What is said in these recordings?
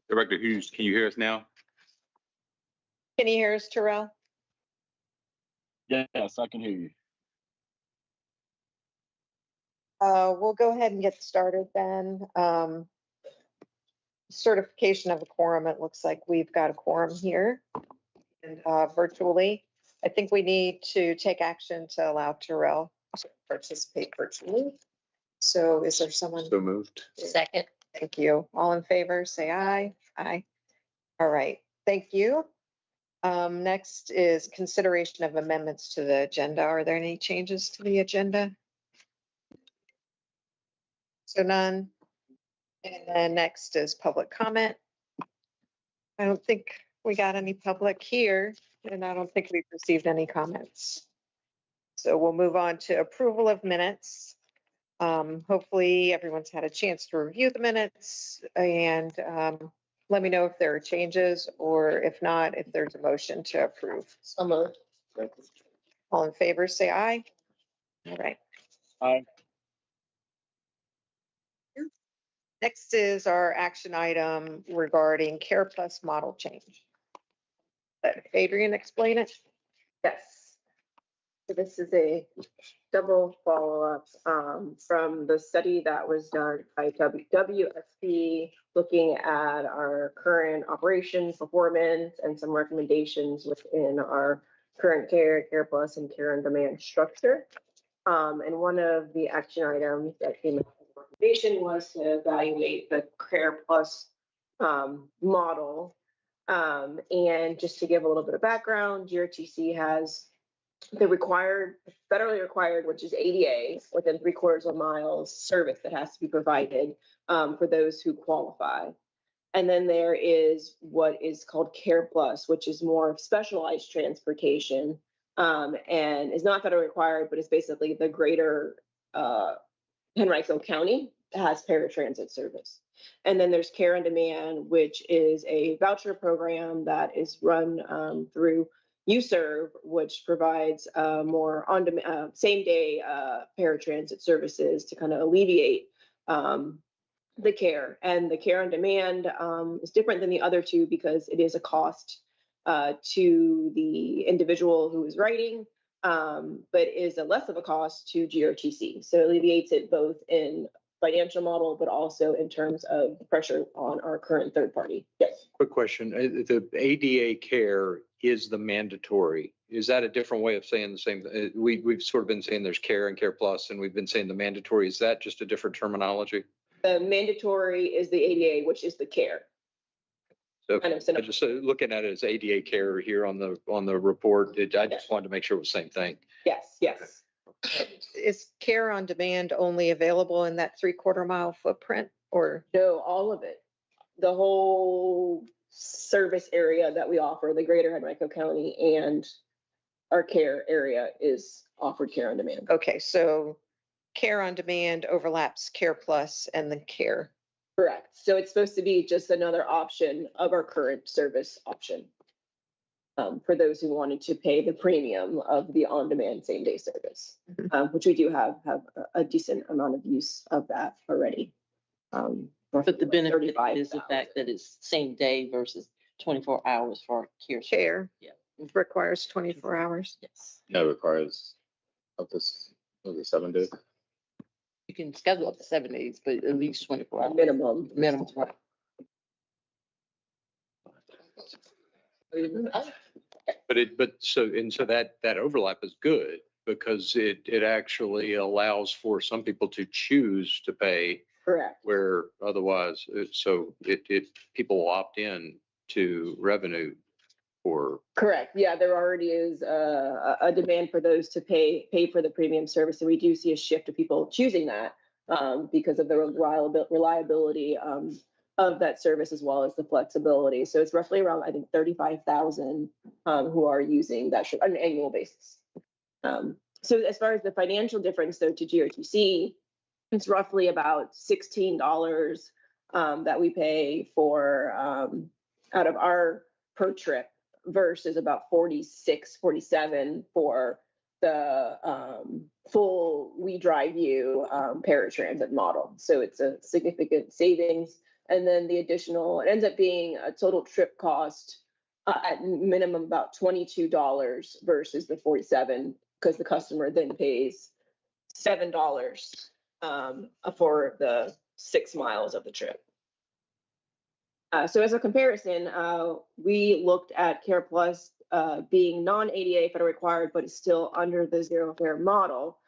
Director Hughes, can you hear us now? Can you hear us, Terrell? Yes, I can hear you. We'll go ahead and get started then. Certification of a quorum. It looks like we've got a quorum here and virtually. I think we need to take action to allow Terrell to participate virtually. So is there someone? So moved. Second. Thank you. All in favor, say aye. Aye. All right. Thank you. Next is consideration of amendments to the agenda. Are there any changes to the agenda? So none. And then next is public comment. I don't think we got any public here, and I don't think we've received any comments. So we'll move on to approval of minutes. Hopefully everyone's had a chance to review the minutes, and let me know if there are changes, or if not, if there's a motion to approve. So moved. All in favor, say aye. All right. Aye. Next is our action item regarding Care Plus model change. Let Adrian explain it. Yes. So this is a double follow-up from the study that was done by WSP, looking at our current operations, performance, and some recommendations within our current Care Plus, and Care on Demand structure. And one of the action items that came up as a recommendation was to evaluate the Care Plus model. And just to give a little bit of background, GRTC has the federally required, which is ADA, within 3/4 of a mile service that has to be provided for those who qualify. And then there is what is called Care Plus, which is more specialized transportation, and is not federally required, but it's basically the greater Henrico County has paratransit service. And then there's Care on Demand, which is a voucher program that is run through UServe, which provides more on-demand, same-day paratransit services to kind of alleviate the care. And the Care on Demand is different than the other two because it is a cost to the individual who is riding, but is a less of a cost to GRTC. So it alleviates it both in financial model, but also in terms of pressure on our current third party. Yes. Quick question. The ADA care is the mandatory. Is that a different way of saying the same? We've sort of been saying there's Care and Care Plus, and we've been saying the mandatory. Is that just a different terminology? The mandatory is the ADA, which is the care. So Kind of I just looking at it as ADA care here on the report. I just wanted to make sure it was the same thing. Yes, yes. Is Care on Demand only available in that 3/4 mile footprint, or? No, all of it. The whole service area that we offer, the greater Henrico County and our care area is offered Care on Demand. Okay, so Care on Demand overlaps Care Plus and then Care. Correct. So it's supposed to be just another option of our current service option for those who wanted to pay the premium of the on-demand same-day service, which we do have a decent amount of use of that already. But the benefit is the 35,000. fact that it's same day versus 24 hours for care. Care. Yeah. Requires 24 hours. Yes. No, it requires up to 7 days. You can schedule up to 7 days, but at least 24 hours. Minimum. Minimum, right. So that overlap is good because it actually allows for some people to choose to pay Correct. where otherwise, people will opt in to revenue for. Correct. Yeah, there already is a demand for those to pay for the premium service, and we do see a shift of people choosing that because of the reliability of that service as well as the flexibility. So it's roughly around, I think, 35,000 who are using that on an annual basis. So as far as the financial difference, though, to GRTC, it's roughly about $16 that we pay for out of our per trip versus about 46, 47 for the full We Drive You paratransit model. So it's a significant savings And then the additional, it ends up being a total trip cost at minimum about $22 versus the 47, because the customer then pays $7 for the 6 miles of the trip. So as a comparison, we looked at Care Plus being non-ADA federal required, but it's still under the zero fare model,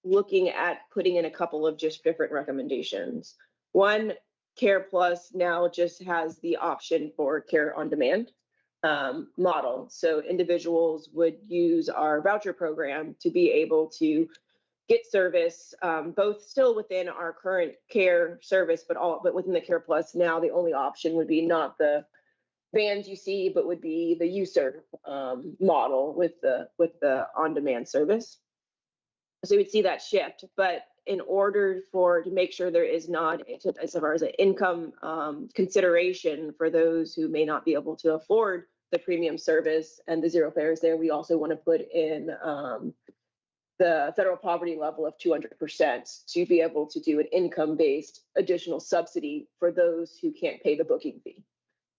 looking at putting in a couple of just different recommendations. One, Care Plus now just has the option for care on demand model. So individuals would use our voucher program to be able to get service, both still within our current care service, but within the Care Plus now, the only option would be not the vans you see, but would be the USER model with the on-demand service. So we'd see that shift, but in order to make sure there is not, as far as an income consideration for those who may not be able to afford the premium service and the zero fares there, we also want to put in the federal poverty level of 200% to be able to do an income-based additional subsidy for those who can't pay the booking fee.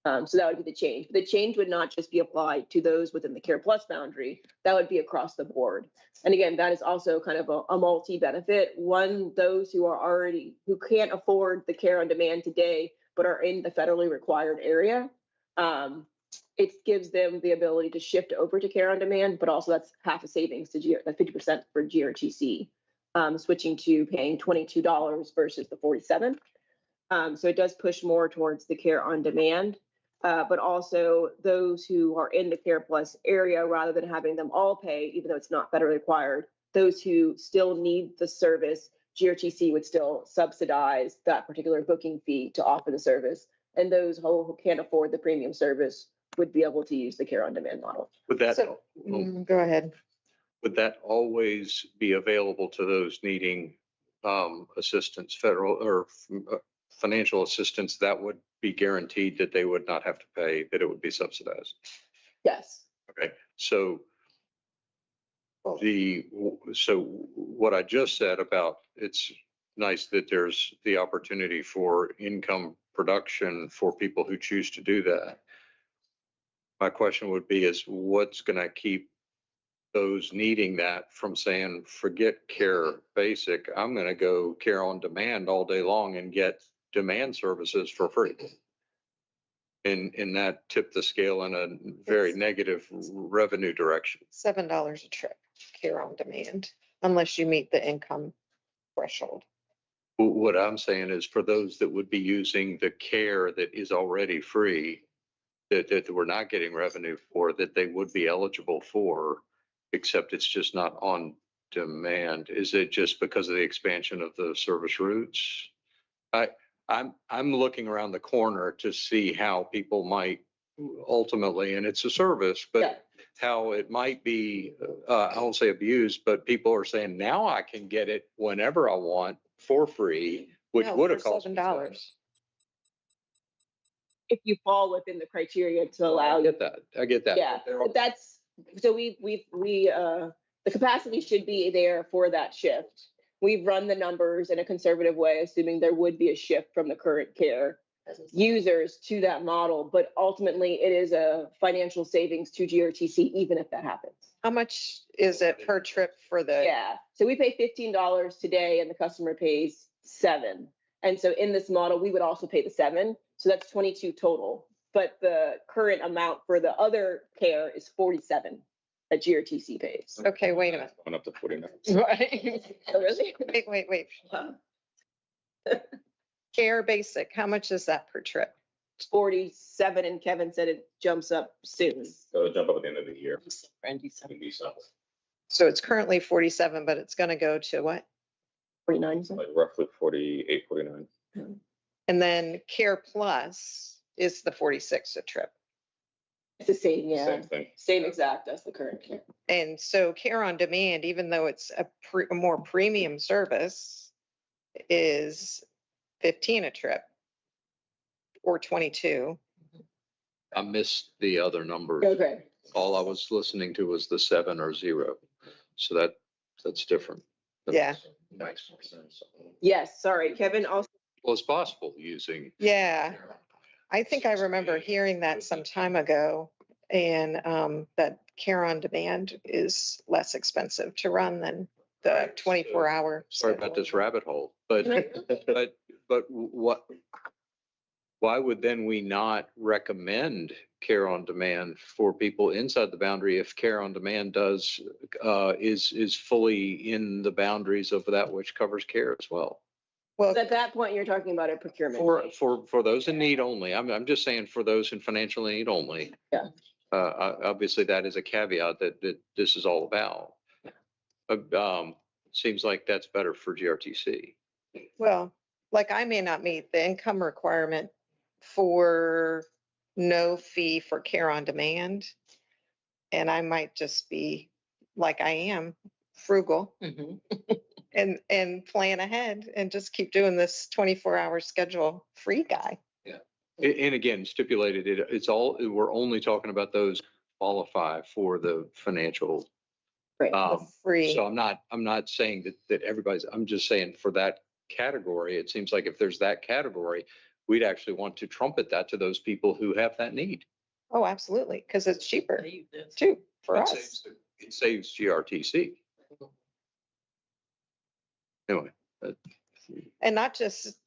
So that would be the change. The change would not just be applied to those within the Care Plus boundary, that would be across the board. And again, that is also kind of a multi-benefit. One, those who can't afford the care on demand today, but are in the federally required area, it gives them the ability to shift over to care on demand, but also that's half a savings to 50% for GRTC, switching to paying $22 versus the 47. So it does push more towards the care on demand, but also those who are in the Care Plus area, rather than having them all pay, even though it's not federally required, those who still need the service, GRTC would still subsidize that particular booking fee to offer the service. And those who can't afford the premium service would be able to use the care on demand model. Would that, So, go ahead. would that always be available to those needing assistance, federal or financial assistance, that would be guaranteed that they would not have to pay, that it would be subsidized? Yes. Okay, so what I just said about, it's nice that there's the opportunity for income production for people who choose to do that. My question would be is what's going to keep those needing that from saying, forget care basic, I'm going to go care on demand all day long and get demand services for free? And that tipped the scale in a very negative revenue direction. $7 a trip, care on demand, unless you meet the income threshold. What I'm saying is for those that would be using the care that is already free, that we're not getting revenue for, that they would be eligible for, except it's just not on demand. Is it just because of the expansion of the service routes? I'm looking around the corner to see how people might ultimately, and it's a service, but Yeah. how it might be, I won't say abused, but people are saying now I can get it whenever I want for free, which No, would have for cost me $7. If you fall within the criteria to allow I you. get that. I get that. Yeah, but that's, so the capacity should be there for that shift. We've run the numbers in a conservative way, assuming there would be a shift from the current care users to that model, but ultimately it is a financial savings to GRTC, even if that happens. How much is it per trip for the? Yeah, so we pay $15 today and the customer pays $7. And so in this model, we would also pay the $7. So that's 22 total. But the current amount for the other care is 47 that GRTC pays. Okay, wait a minute. Going up to 49. Right. Oh, really? Wait. Care basic, how much is that per trip? 47, and Kevin said it jumps up soon. So it'll jump up at the end of the year. Randy, It'll be something So it's currently 47, but it's gonna go to what? 49. like roughly 48, 49. And then Care Plus is the 46 a trip. It's the same, yeah. Same thing. Same exact as the current care. And so Care on Demand, even though it's a more premium service, is 15 a trip or 22. I missed the other numbers. Okay. All I was listening to was the 7 or 0. So that's different. Yeah. Nice. Yes, sorry, Kevin also Well, it's possible using. Yeah, I think I remember hearing that some time ago, and that care on demand is less expensive to run than the 24-hour. Sorry about this rabbit hole, but why would then we not recommend care on demand for people inside the boundary if care on demand is fully in the boundaries of that which covers care as well? Well, At that point, you're talking about a procurement. For those in need only, I'm just saying for those in financial need only. Yeah. Obviously that is a caveat that this is all about. Seems like that's better for GRTC. well, like I may not meet the income requirement for no fee for care on demand. And I might just be like I am, frugal Mhm. and plan ahead and just keep doing this 24-hour schedule free guy. And again, stipulated, we're only talking about those who qualify for the financial. Right. The free. So I'm not saying that everybody's, I'm just saying for that category, it seems like if there's that category, we'd actually want to trumpet that to those people who have that need. Oh, absolutely. Because it's cheaper too for It us. saves GRTC. Anyway. And not just,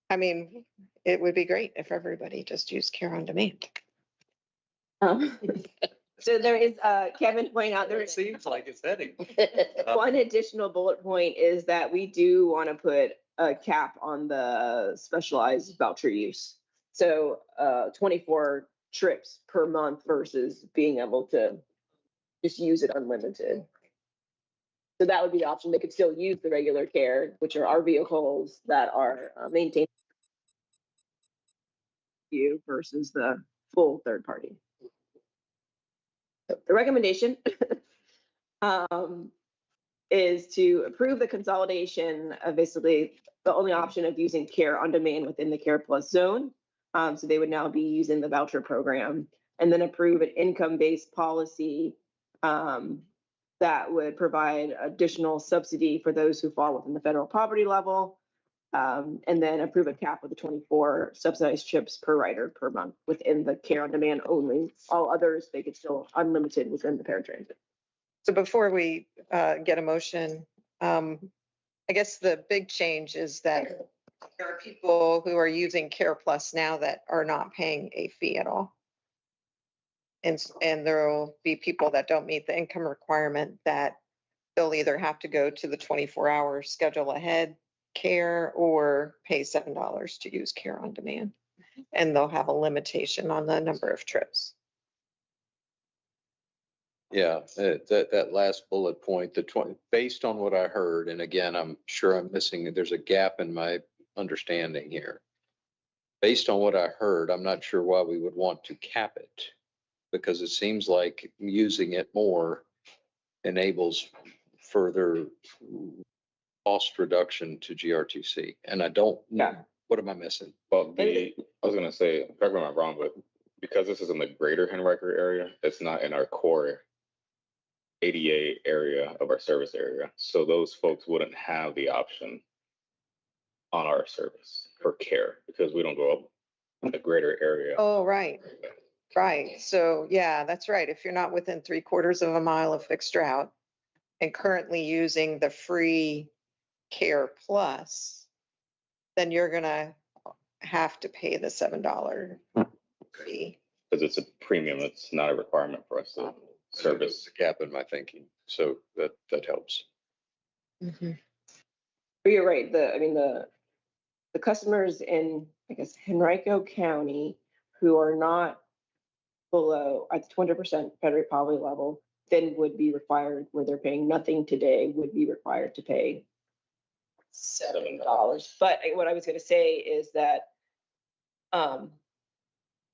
I mean, it would be great if everybody just used care on demand. So there is, Kevin pointed out there It seems like it's heading. one additional bullet point is that we do want to put a cap on the specialized voucher use. So 24 trips per month versus being able to just use it unlimited. So that would be the option. They could still use the regular care, which are our vehicles that are maintained you versus the full third party. So the recommendation is to approve the consolidation of basically the only option of using care on demand within the Care Plus zone. So they would now be using the voucher program, and then approve an income-based policy that would provide additional subsidy for those who fall within the federal poverty level. And then approve a cap of the 24 subsidized trips per rider per month within the care on demand only. All others, they could still unlimited within the paratransit. So before we get a motion, I guess the big change is that there are people who are using Care Plus now that are not paying a fee at all. And there will be people that don't meet the income requirement that they'll either have to go to the 24-hour schedule ahead care or pay $7 to use care on demand. And they'll have a limitation on the number of trips. Yeah, that last bullet point, based on what I heard, and again, I'm sure I'm missing, there's a gap in my understanding here. Based on what I heard, I'm not sure why we would want to cap it, because it seems like using it more enables further cost reduction to GRTC. And I don't know, what am I missing? Well, I was gonna say, correct me if I'm wrong, but because this is in the greater Henriker area, it's not in our core ADA area of our service area. So those folks wouldn't have the option on our service for care because we don't go up in the greater area. Oh, right. Right. So yeah, that's right. If you're not within 3/4 of a mile of fixed route and currently using the free Care Plus, then you're gonna have to pay the $7 fee. Because it's a premium, it's not a requirement for us to service. There's a gap in my thinking, so that helps. Mhm. But you're right, the customers in, I guess, Henrico County who are not below at the 200% federal poverty level, then would be required, where they're paying nothing today, would be required to pay $7. But what I was gonna say is that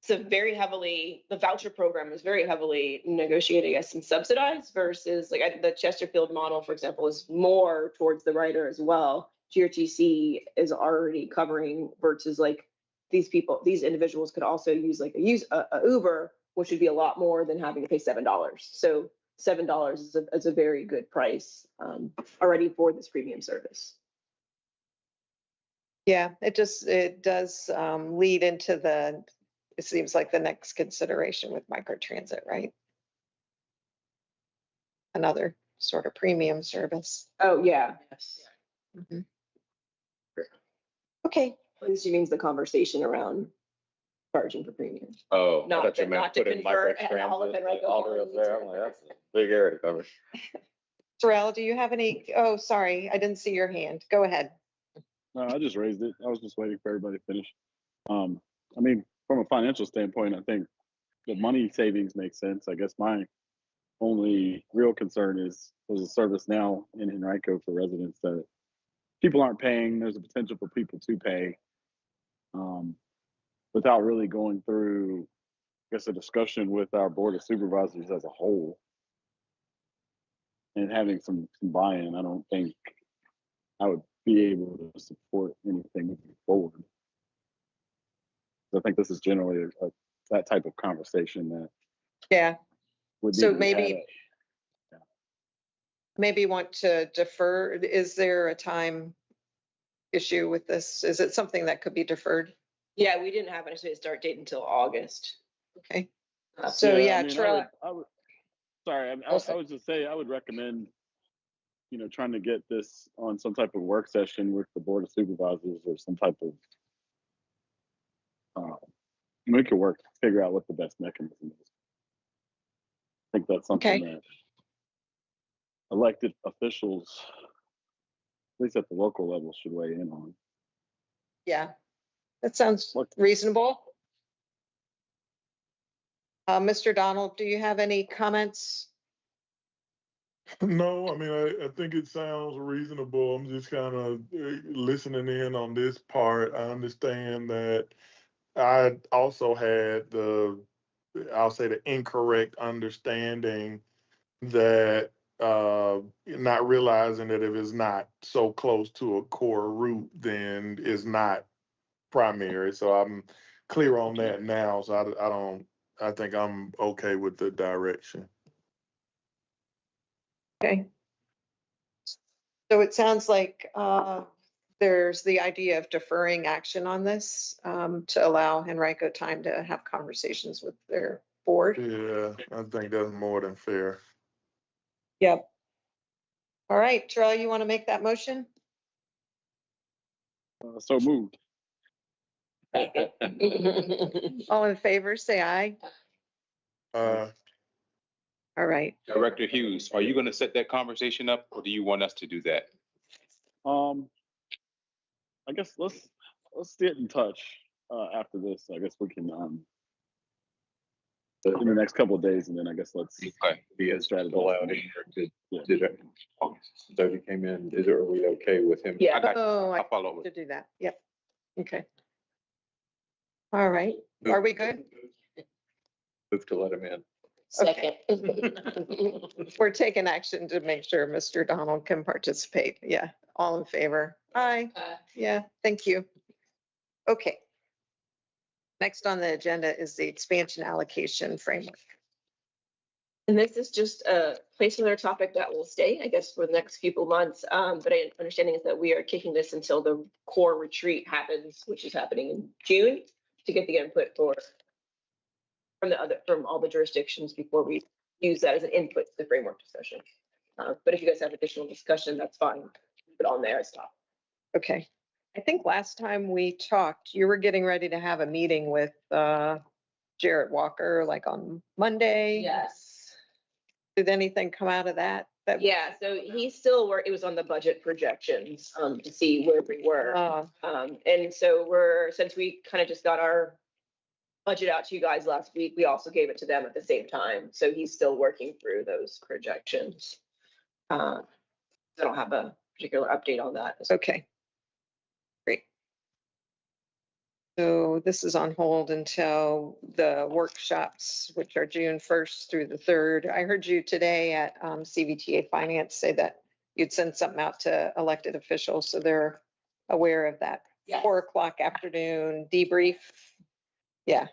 so the voucher program is very heavily negotiated, I guess, and subsidized versus like the Chesterfield model, for example, is more towards the rider as well. GRTC is already covering versus like these individuals could also use a Uber, which would be a lot more than having to pay $7. So $7 is a very good price already for this premium service. Yeah, it does lead into it seems like the next consideration with microtransit, right? Another sort of premium service. Oh, yeah. Yes. Mhm. Okay, At least she means the conversation around charging for premium. Oh, I Not thought you to- meant not to putting convert micro and all of it, right, all the way up there. I'm like, that's a big area to cover. Terrell, do you have any, oh, sorry, I didn't see your hand. Go ahead. No, I just raised it. I was just waiting for everybody to finish. I mean, from a financial standpoint, I think the money savings make sense. I guess my only real concern is there's a service now in Henrico for residents that people aren't paying. There's a potential for people to pay without really going through, I guess, a discussion with our board of supervisors as a whole and having some buy-in. I don't think I would be able to support anything moving forward. I think this is generally that type of conversation that Yeah, would So need to be had maybe- maybe want to defer. Is there a time issue with this? Is it something that could be deferred? Yeah, we didn't have an estimated start date until August. Okay, Uh, so yeah, I mean, Terrell, sorry, I would just say I would recommend, trying to get this on some type of work session with the board of supervisors or some type of, we could figure out what the best mechanism is. I think that's something Okay. that elected officials, at least at the local level, should weigh in on. yeah, that sounds Look. reasonable. Mr. Donald, do you have any comments? No, I mean, I think it sounds reasonable. I'm just kind of listening in on this part. I understand that I also had I'll say the incorrect understanding that not realizing that if it's not so close to a core route, then it's not primary. So I'm clear on that now. So I think I'm okay with the direction. Okay. So it sounds like there's the idea of deferring action on this to allow Henrico time to have conversations with their board. Yeah, I think that's more than fair. Yep. All right, Terrell, you want to make that motion? So moved. All in favor, say aye. Uh, All right. Director Hughes, are you gonna set that conversation up or do you want us to do that? I guess let's get in touch after this. I guess we can in the next couple of days, and then I guess let's Okay. Be as allowed in here. Did it, so he came in, are we okay with him? Yeah. I got you. Oh, I I'll follow up with. to do that. Yep. Okay. All right. Are we good? Move to let him in. Second. We're taking action to make sure Mr. Donald can participate. Yeah. All in favor? Aye. Yeah, thank you. Okay. Next on the agenda is the expansion allocation framework. And this is just a placeholder topic that will stay, I guess, for the next few months. But I understanding is that we are kicking this until the core retreat happens, which is happening in June, to get the input from all the jurisdictions before we use that as an input to the framework discussion. But if you guys have additional discussion, that's fine. Put it on there as top. Okay. I think last time we talked, you were getting ready to have a meeting with Jarrett Walker, like on Monday. Yes. Did anything come out of that? Yeah, so he's still it was on the budget projections to see where we were. And so since we kind of just got our budget out to you guys last week, we also gave it to them at the same time. So he's still working through those projections. I don't have a particular update on that. Okay. Great. So this is on hold until the workshops, which are June 1st through the 3rd. I heard you today at CVTA Finance say that you'd send something out to elected officials, so they're aware of that. Yes. 4 o'clock afternoon debrief. Yeah,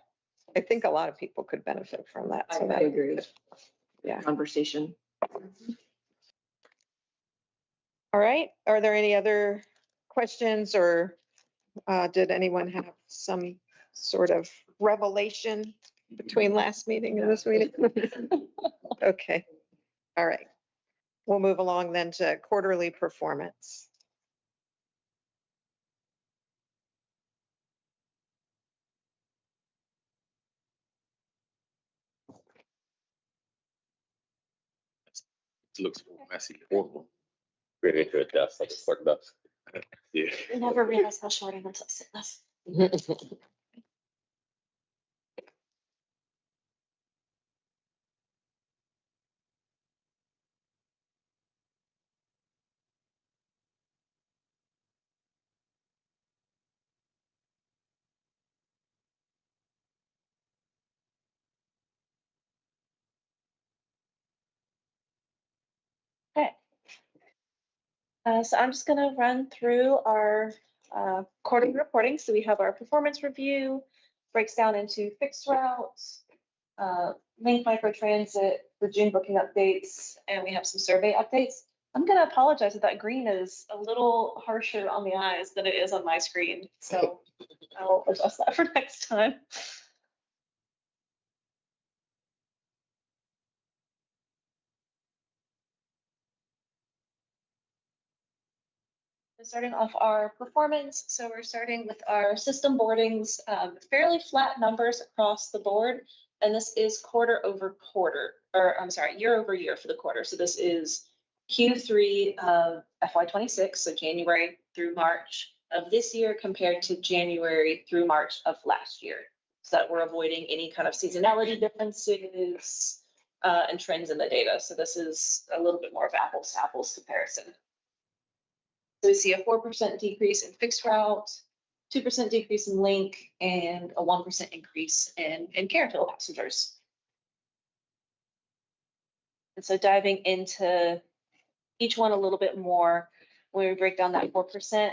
I think a lot of people could benefit from that. So I that agree with Yeah. conversation. All right. Are there any other questions or Did anyone have some sort of revelation between last meeting and this meeting? Okay, all right. We'll move along then to quarterly performance. It looks messy, horrible. Create into a desk, like a clerk desk. Yeah. I never realized how short I meant to sit this. Okay. So I'm just gonna run through our quarterly reporting. So we have our performance review, breaks down into fixed routes, link microtransit, the June booking updates, and we have some survey updates. I'm gonna apologize if that green is a little harsher on the eyes than it is on my screen. So I'll adjust that for next time. Starting off our performance, so we're starting with our system boardings, fairly flat numbers across the board, and this is quarter over quarter, or I'm sorry, year over year for the quarter. So this is Q3 of FY26, so January through March of this year compared to January through March of last year, so that we're avoiding any kind of seasonality differences and trends in the data. So this is a little bit more of apples to apples comparison. So we see a 4% decrease in fixed route, 2% decrease in link, and a 1% increase in Carousel passengers. And so diving into each one a little bit more, when we break down that 4%,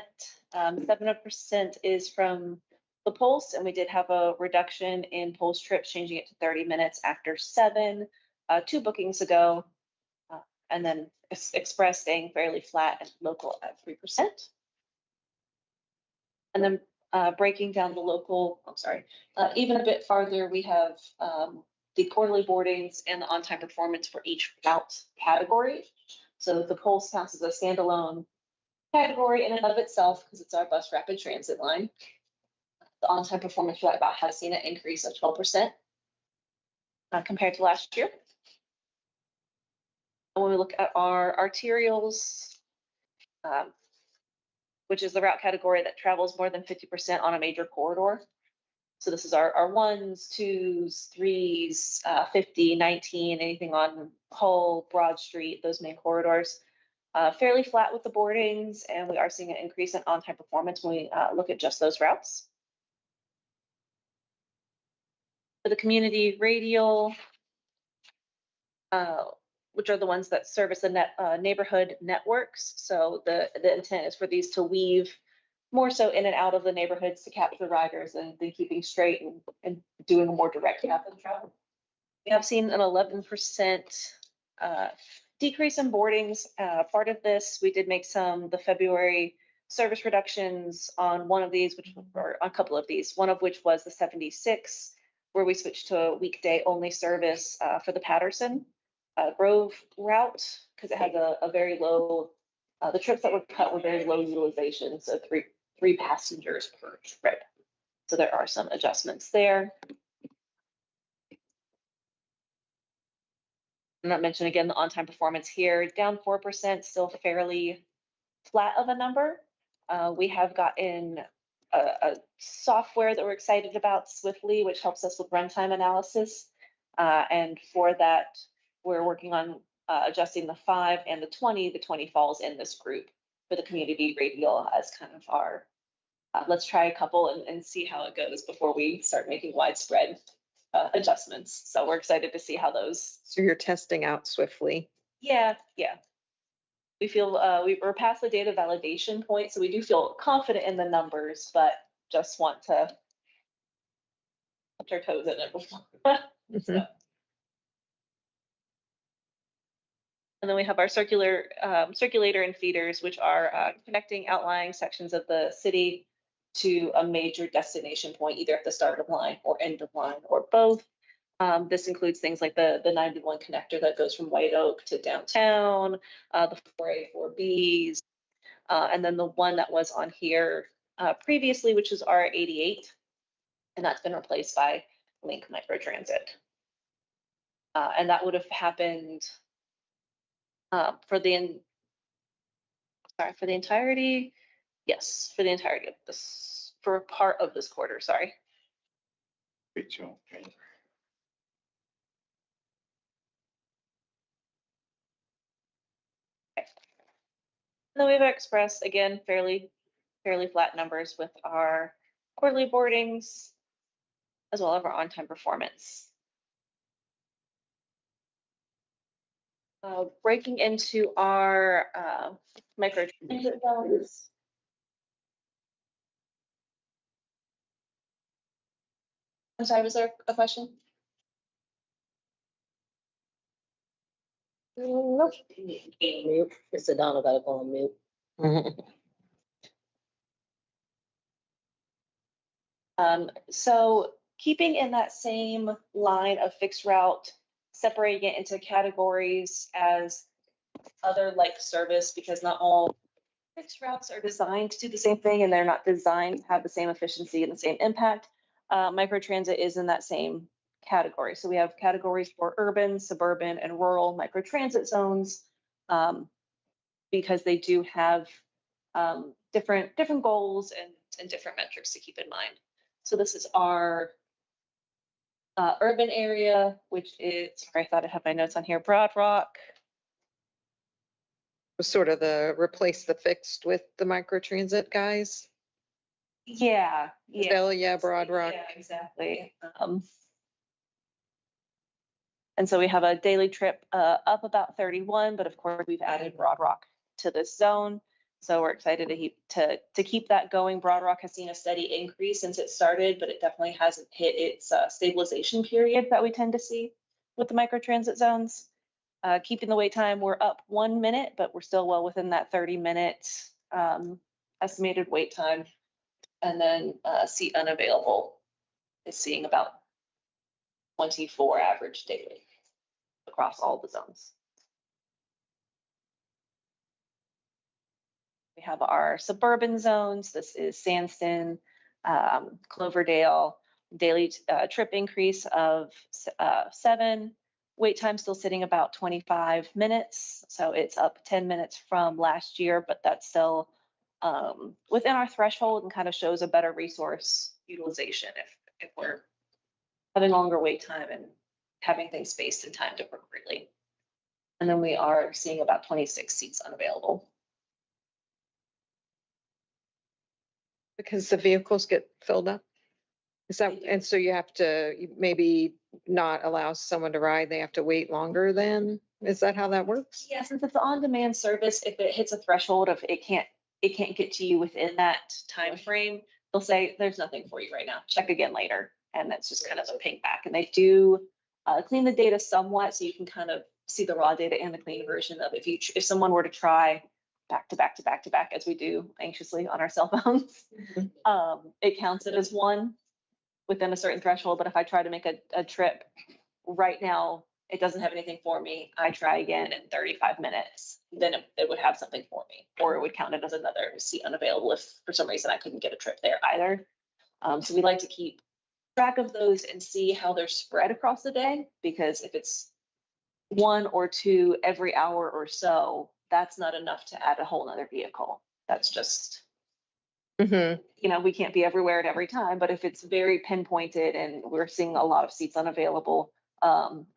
7% is from the Pulse, and we did have a reduction in Pulse trips, changing it to 30 minutes after 7, 2 bookings ago. And then Express staying fairly flat and local at 3%. And then breaking down the local, even a bit farther, we have the quarterly boardings and the on-time performance for each route category. So the Pulse counts as a standalone category in and of itself because it's our bus rapid transit line. The on-time performance for that route has seen an increase of 12% compared to last year. When we look at our arterials, which is the route category that travels more than 50% on a major corridor. So this is our 1s, 2s, 3s, 50, 19, anything on Hull, Broad Street, those main corridors. Fairly flat with the boardings, and we are seeing an increase in on-time performance when we look at just those routes. For the community radial, which are the ones that service the neighborhood networks. So the intent is for these to weave more so in and out of the neighborhoods to capture riders and then keeping straight and doing a more direct path of travel. We have seen an 11% decrease in boardings. Part of this, we did make the February service reductions on one of these, or a couple of these, one of which was the 76, where we switched to a weekday only service for the Patterson Grove route, because it had a very low, the trips that were cut were very low utilization, so three passengers per trip. So there are some adjustments there. And not mention again, the on-time performance here, down 4%, still fairly flat of a number. We have gotten a software that we're excited about, Swiftly, which helps us with runtime analysis. And for that, we're working on adjusting the 5 and the 20. The 20 falls in this group for the community radial as kind of our, let's try a couple and see how it goes before we start making widespread adjustments. So we're excited to see how those. So you're testing out Swiftly. Yeah. We feel we're past the data validation point, so we do feel confident in the numbers, but just want to put our toes in it before. So. And then we have our circulator and feeders, which are connecting outlying sections of the city to a major destination point, either at the start of line or end of line or both. This includes things like the 91 connector that goes from White Oak to downtown, the 4A, 4Bs, and then the one that was on here previously, which was R88, and that's been replaced by Link Microtransit. And that would have happened for the entirety. Yes, for the entirety of this, for part of this quarter, sorry. Rachel. Then we have Express, again, fairly flat numbers with our quarterly boardings, as well as our on-time performance. Breaking into our micro transit zones. I'm sorry, was there a question? Nope. Mute. Sit down, I gotta go on mute. So keeping in that same line of fixed route, separating it into categories as other like service, because not all fixed routes are designed to do the same thing and they're not designed to have the same efficiency and the same impact. Microtransit is in that same category. So we have categories for urban, suburban, and rural microtransit zones, because they do have different goals and different metrics to keep in mind. So this is our urban area, which is, sorry, I thought I had my notes on here, Broad Rock. Sort of the replace the fixed with the microtransit guys. Yeah. Delia, Broad Rock. Yeah, exactly. And so we have a daily trip up about 31, but of course we've added Broad Rock to this zone. So we're excited to keep that going. Broad Rock has seen a steady increase since it started, but it definitely hasn't hit its stabilization period that we tend to see with the microtransit zones. Keeping the wait time, we're up 1 minute, but we're still well within that 30-minute estimated wait time. And then seat unavailable is seeing about 24 average daily across all the zones. We have our suburban zones. This is Sandston, Cloverdale, daily trip increase of 7. Wait time still sitting about 25 minutes. So it's up 10 minutes from last year, but that's still within our threshold and kind of shows a better resource utilization if we're having longer wait time and having things spaced and timed appropriately. And then we are seeing about 26 seats unavailable. Because the vehicles get filled up? Is that, and so you have to maybe not allow someone to ride, they have to wait longer then? Is that how that works? Yeah, since it's an on-demand service, if it hits a threshold of it can't get to you within that time frame, they'll say there's nothing for you right now. Check again later. And that's just kind of a ping back. And they do clean the data somewhat, so you can kind of see the raw data and the clean version of it. If someone were to try back to back to back to back, as we do anxiously on our cell phones, it counts it as one within a certain threshold. But if I try to make a trip right now, it doesn't have anything for me. I try again in 35 minutes, then it would have something for me, or it would count it as another seat unavailable if for some reason I couldn't get a trip there either. So we like to keep track of those and see how they're spread across the day, because if it's 1 or 2 every hour or so, that's not enough to add a whole nother vehicle. That's just, we can't be everywhere at every time, but if it's very pinpointed and we're seeing a lot of seats unavailable,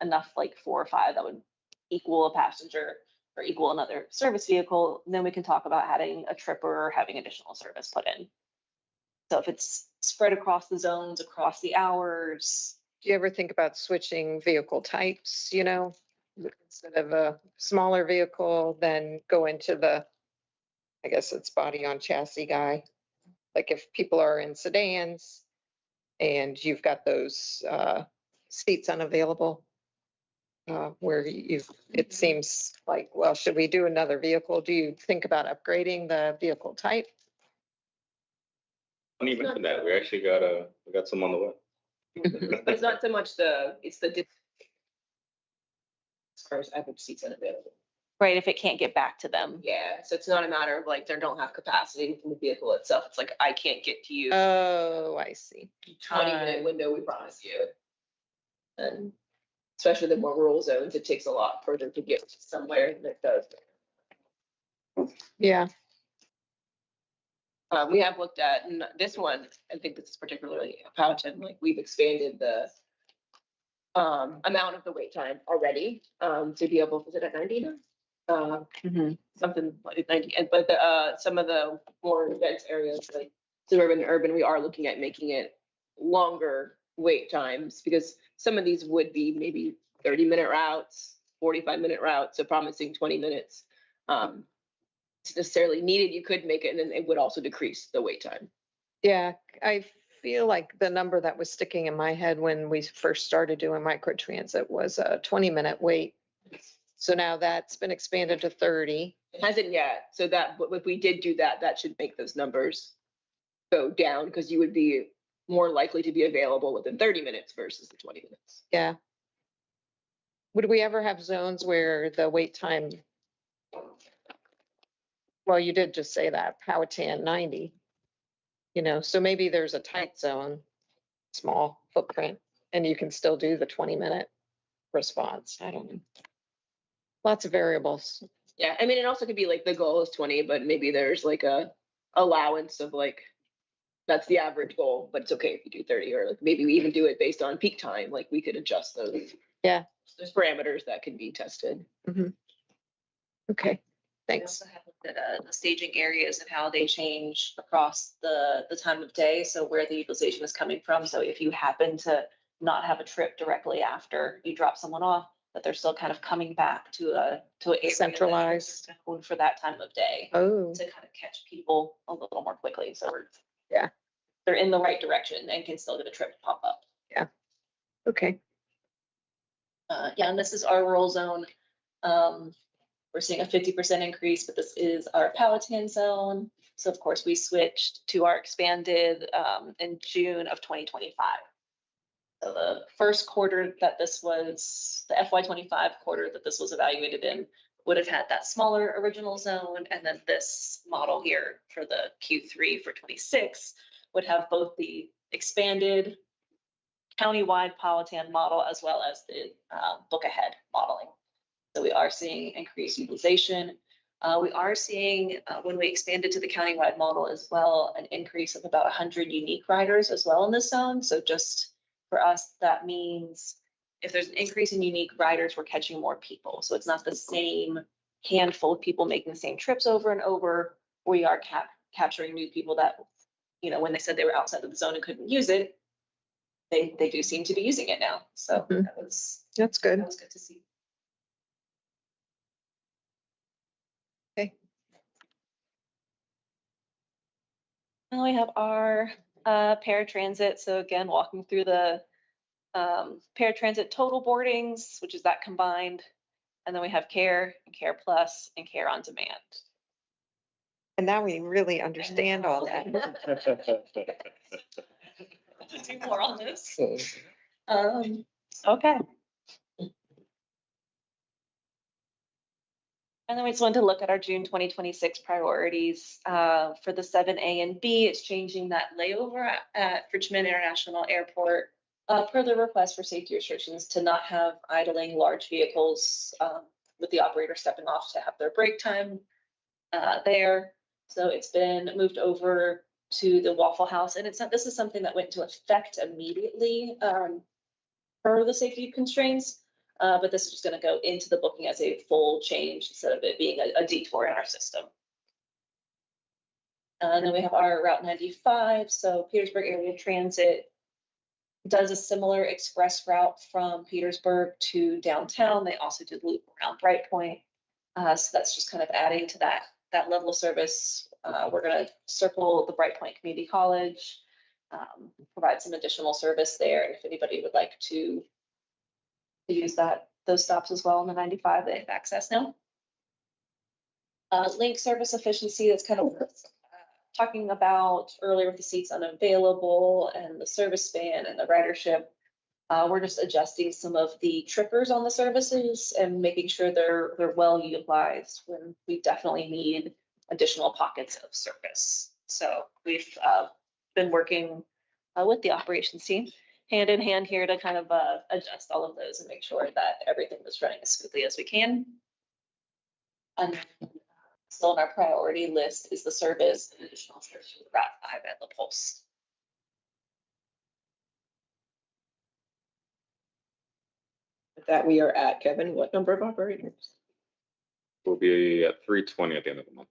enough like 4 or 5 that would equal a passenger or equal another service vehicle, then we can talk about adding a tripper or having additional service put in. So if it's spread across the zones, across the hours. Do you ever think about switching vehicle types, instead of a smaller vehicle, then go into the, I guess it's body on chassis guy? Like if people are in sedans and you've got those seats unavailable, where it seems like, well, should we do another vehicle? Do you think about upgrading the vehicle type? Funny you mentioned that. We actually we got some on the way. But it's not so much it's the as far as average seats unavailable. Right, if it can't get back to them. Yeah, so it's not a matter of like, they don't have capacity within the vehicle itself. It's like, I can't get to you. Oh, I see. 20-minute window, we promise you. And especially the more rural zones, it takes a lot further to get somewhere than it does. Yeah. We have looked at, and this one, I think this is particularly a Powhatan, like we've expanded the amount of the wait time already, to be able, is it at 90 now? Something like 90, but some of the more dense areas like suburban and urban, we are looking at making it longer wait times, because some of these would be maybe 30-minute routes, 45-minute routes, so promising 20 minutes. It's necessarily needed, you could make it, and then it would also decrease the wait time. Yeah, I feel like the number that was sticking in my head when we first started doing microtransit was a 20-minute wait. So now that's been expanded to 30. It hasn't yet, so that, but if we did do that, that should make those numbers go down, because you would be more likely to be available within 30 minutes versus the 20 minutes. Yeah. Would we ever have zones where the wait time? Well, you did just say that, Powhatan 90. So maybe there's a tight zone, small footprint, and you can still do the 20-minute response. I don't know. Lots of variables. Yeah, I mean, it also could be like the goal is 20, but maybe there's like a allowance of like, that's the average goal, but it's okay if you do 30, or like maybe we even do it based on peak time. Like we could adjust those. Yeah. There's parameters that can be tested. Okay, We thanks. also have looked at the staging areas and how they change across the time of day. So where the utilization is coming from. So if you happen to not have a trip directly after you drop someone off, that they're still kind of coming back to a area Centralized. for that time of day Oh, to kind of catch people a little more quickly. So Yeah. they're in the right direction and can still get a trip to pop up. okay. Yeah, and this is our rural zone. We're seeing a 50% increase, but this is our Powhatan zone. So of course we switched to our expanded in June of 2025. So the first quarter that this was, the FY25 quarter that this was evaluated in, would have had that smaller original zone. And then this model here for the Q3 for 26 would have both the expanded countywide Powhatan model as well as the book ahead modeling. So we are seeing increased utilization. We are seeing, when we expanded to the countywide model as well, an increase of about 100 unique riders as well in this zone. So just for us, that means if there's an increase in unique riders, we're catching more people. So it's not the same handful of people making the same trips over and over. We are capturing new people that, when they said they were outside of the zone and couldn't use it, they do seem to be using it now. So That's good. that was good to see. Okay. Now we have our paratransit. So again, walking through the paratransit total boardings, which is that combined. And then we have care and care plus and care on demand. And now we really understand all that. Do more on this. Okay. And then we just wanted to look at our June 2026 priorities. For the 7A and B, it's changing that layover at Richmond International Airport per the request for safety restrictions to not have idling large vehicles with the operator stepping off to have their break time there. So it's been moved over to the Waffle House, and this is something that went into effect immediately per the safety constraints. But this is just going to go into the booking as a full change instead of it being a detour in our system. And then we have our Route 95. So Petersburg Area Transit does a similar express route from Petersburg to downtown. They also do the loop around Bright Point. So that's just kind of adding to that level of service. We're going to circle the Bright Point Community College, provide some additional service there. And if anybody would like to use those stops as well in the 95, they have access now. Link service efficiency, that's kind of talking about earlier with the seats unavailable and the service span and the ridership. We're just adjusting some of the trippers on the services and making sure they're well utilized when we definitely need additional pockets of service. So we've been working with the operations team hand in hand here to kind of adjust all of those and make sure that everything was running as smoothly as we can. And still on our priority list is the service and additional service for the Route 5 at the Pulse. With that, we are at, Kevin, what number of operators? We'll be at 320 at the end of the month.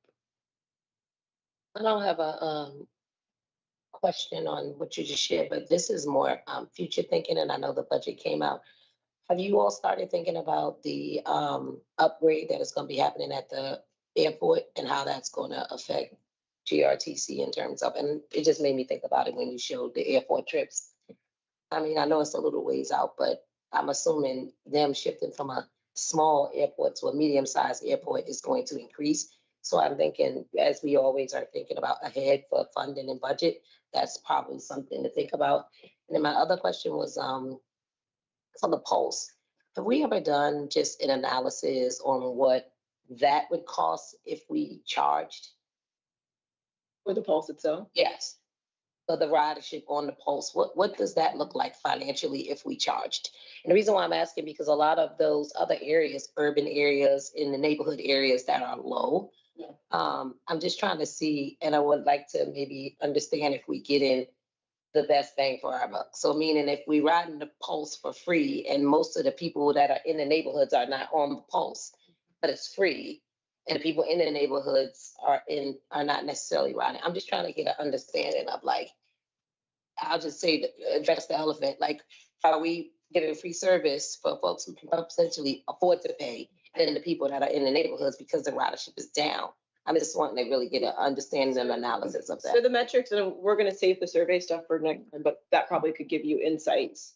I don't have a question on what you just shared, but this is more future thinking, and I know the budget came out. Have you all started thinking about the upgrade that is going to be happening at the airport and how that's going to affect GRTC in terms of, and it just made me think about it when you showed the airport trips. I mean, I know it's a little ways out, but I'm assuming them shifting from a small airport to a medium-sized airport is going to increase. So I'm thinking, as we always are thinking about ahead for funding and budget, that's probably something to think about. And then my other question was for the Pulse. Have we ever done just an analysis on what that would cost if we charged? For the Pulse itself? Yes. For the ridership on the Pulse, what does that look like financially if we charged? And the reason why I'm asking, because a lot of those other areas, urban areas, in the neighborhood areas that are low, I'm just trying to see, and I would like to maybe understand if we get in the best bang for our buck. So meaning if we ride in the Pulse for free and most of the people that are in the neighborhoods are not on the Pulse, but it's free, and people in the neighborhoods are not necessarily riding. I'm just trying to get an understanding of, like, I'll just say, address the elephant, like, are we giving free service for folks who can potentially afford to pay, and then the people that are in the neighborhoods because the ridership is down? I'm just wanting to really get an understanding and analysis of that. So the metrics, and we're going to save the survey stuff for next time, but that probably could give you insights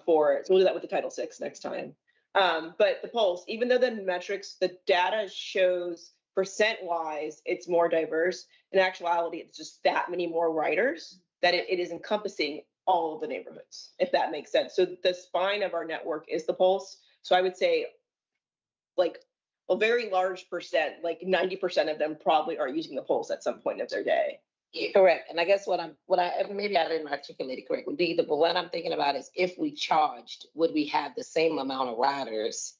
for it. So we'll do that with the Title VI next time. But the Pulse, even though the metrics, the data shows percent-wise, it's more diverse. In actuality, it's just that many more riders that it is encompassing all of the neighborhoods, if that makes sense. So the spine of our network is the Pulse. So I would say, like, a very large percent, like 90% of them probably are using the Pulse at some point of their day. Yeah, correct. And I guess maybe I didn't articulate it correctly either, but what I'm thinking about is if we charged, would we have the same amount of riders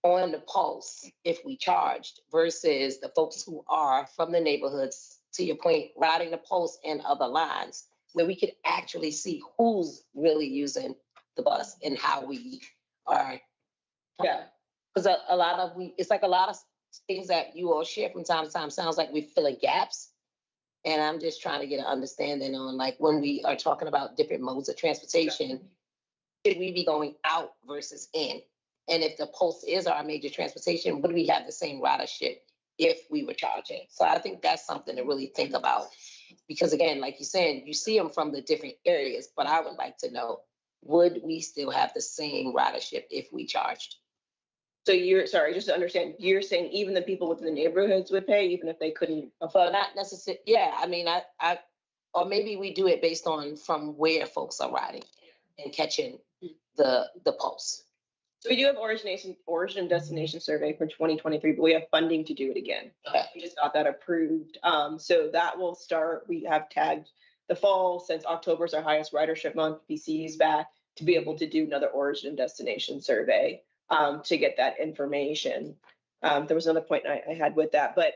on the Pulse if we charged versus the folks who are from the neighborhoods, to your point, riding the Pulse and other lines, where we could actually see who's really using the bus and how we are. Yeah. Because it's like a lot of things that you all share from time to time sounds like we're filling gaps. And I'm just trying to get an understanding on, like, when we are talking about different modes of transportation, should we be going out versus in? And if the Pulse is our major transportation, would we have the same ridership if we were charging? So I think that's something to really think about. Because again, like you're saying, you see them from the different areas, but I would like to know, would we still have the same ridership if we charged? So sorry, just to understand, you're saying even the people within the neighborhoods would pay, even if they couldn't afford? Well, not necessarily. Yeah, I mean, or maybe we do it based on from where folks are riding and catching the Pulse. So we do have origin and destination survey for 2023, but we have funding to do it again. Okay. We just got that approved. So that will start. We have tagged the fall, since October is our highest ridership month. PC is back to be able to do another origin and destination survey to get that information. There was another point I had with that, but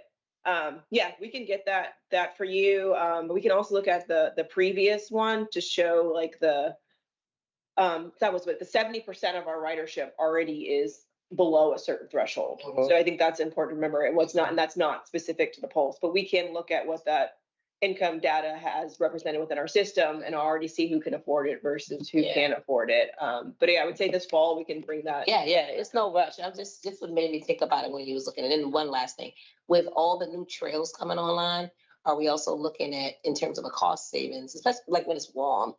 yeah, we can get that for you. We can also look at the previous one to show, like, that was what the 70% of our ridership already is below a certain threshold. So I think that's important to remember. And that's not specific to the Pulse, but we can look at what that income data has represented within our system and already see who can afford it versus who can't afford it. But yeah, I would say this fall we can bring that. Yeah, it's no rush. I'm just what made me think about it when you was looking. And then one last thing, with all the new trails coming online, are we also looking at, in terms of a cost savings, especially like when it's warm,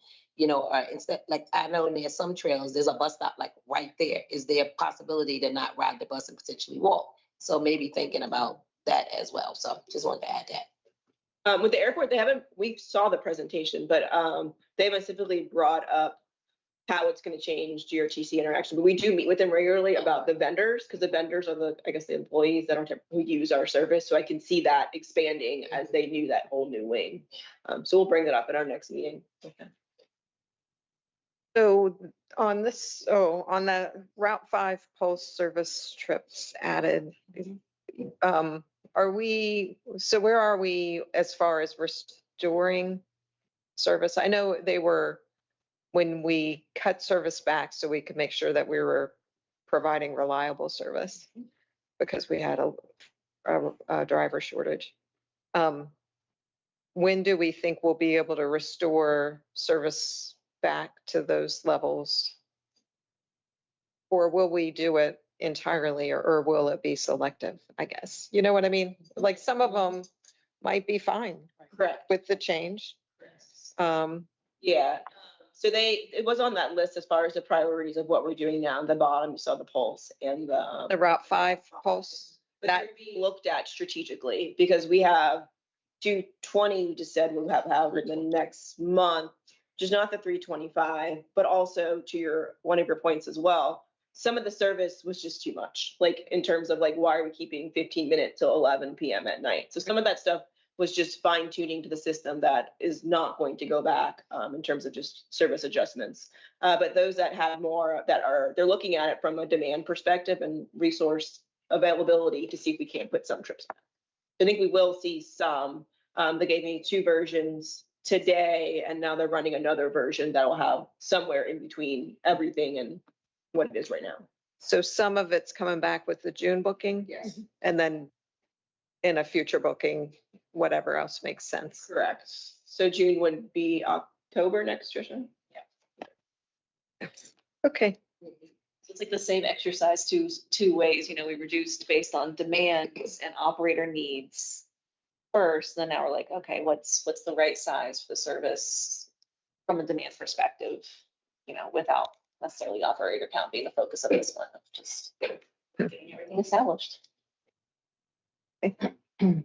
instead, like, I know there's some trails, there's a bus stop like right there. Is there a possibility to not ride the bus and potentially walk? So maybe thinking about that as well. So just wanted to add that. With the airport, we saw the presentation, but they haven't specifically brought up how it's gonna change GRTC interaction, but we do meet with them regularly about the vendors, because the vendors are I guess the employees that who use our service, so I can see that expanding as they do that whole new wing. So we'll bring that up at our next meeting. So on the Route 5 Pulse service trips added, where are we as far as restoring service? I know they were, when we cut service back so we could make sure that we were providing reliable service because we had a driver shortage. When do we think we'll be able to restore service back to those levels? Or will we do it entirely, or will it be selective, I guess? You know what I mean? Like some of them might be fine Correct. with the change. Yeah, so it was on that list as far as the priorities of what we're doing now. At the bottom, you saw the pulse and The Route 5 Pulse. but they're being looked at strategically because we have 220, you just said we'll have in the next month, just not the 325, but also to one of your points as well. Some of the service was just too much, like in terms of like, why are we keeping 15 minutes till 11 p.m. at night? So some of that stuff was just fine tuning to the system that is not going to go back in terms of just service adjustments. But those that have more they're looking at it from a demand perspective and resource availability to see if we can't put some trips back. I think we will see some. They gave me 2 versions today, and now they're running another version that will have somewhere in between everything and what it is right now. So some of it's coming back with the June booking? Yes. And then in a future booking, whatever else makes sense. Correct. So June would be October next, Trisha? Yeah. Okay. So it's like the same exercise two ways, we reduced based on demands and operator needs first, then now we're like, okay, what's the right size for the service from a demand perspective, without necessarily operator count being the focus of this one, just getting everything established. Any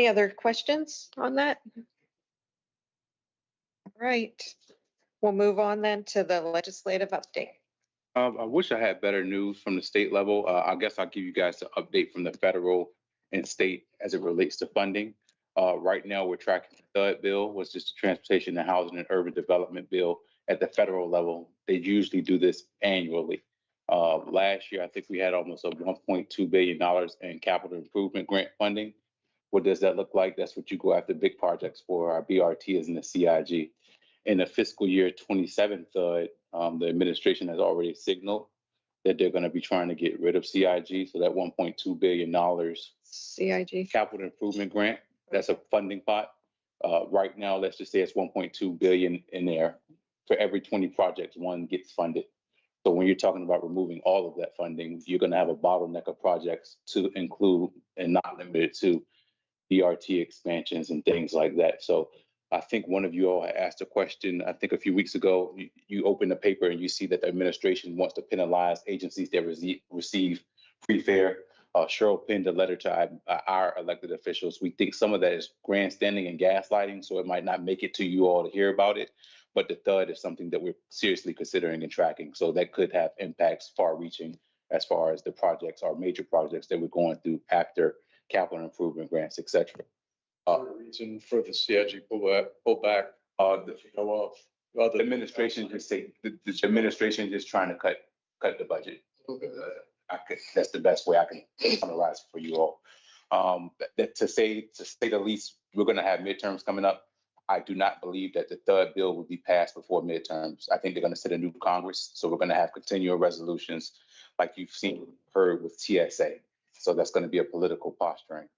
other questions on that? All right, we'll move on then to the legislative update. I wish I had better news from the state level. I guess I'll give you guys an update from the federal and state as it relates to funding. Right now, we're tracking the third bill, was just the Transportation and Housing and Urban Development Bill at the federal level. They usually do this annually. Last year, I think we had almost $1.2 billion in capital improvement grant funding. What does that look like? That's what you go after big projects for. Our BRT is in the CIG. In the fiscal year 27 third, the administration has already signaled that they're going to be trying to get rid of CIG. So that $1.2 billion CIG. capital improvement grant, that's a funding pot. Right now, let's just say it's 1.2 billion in there. For every 20 projects, one gets funded. So when you're talking about removing all of that funding, you're going to have a bottleneck of projects to include and not limited to BRT expansions and things like that. So I think one of you all had asked a question, I think a few weeks ago, you open the paper and you see that the administration wants to penalize agencies that receive free fare. Cheryl penned a letter to our elected officials. We think some of that is grandstanding and gaslighting, so it might not make it to you all to hear about it. But the third is something that we're seriously considering and tracking. So that could have impacts far reaching as far as the projects or major projects that we're going through after capital improvement grants, et cetera. Reason for the CIG pullback, The administration just say the administration just trying to cut the budget. That's the best way I can summarize it for you all. To say the least, we're going to have midterms coming up. I do not believe that the third bill will be passed before midterms. I think they're going to set a new Congress, so we're going to have continual resolutions like you've heard with TSA. So that's going to be a political posturing.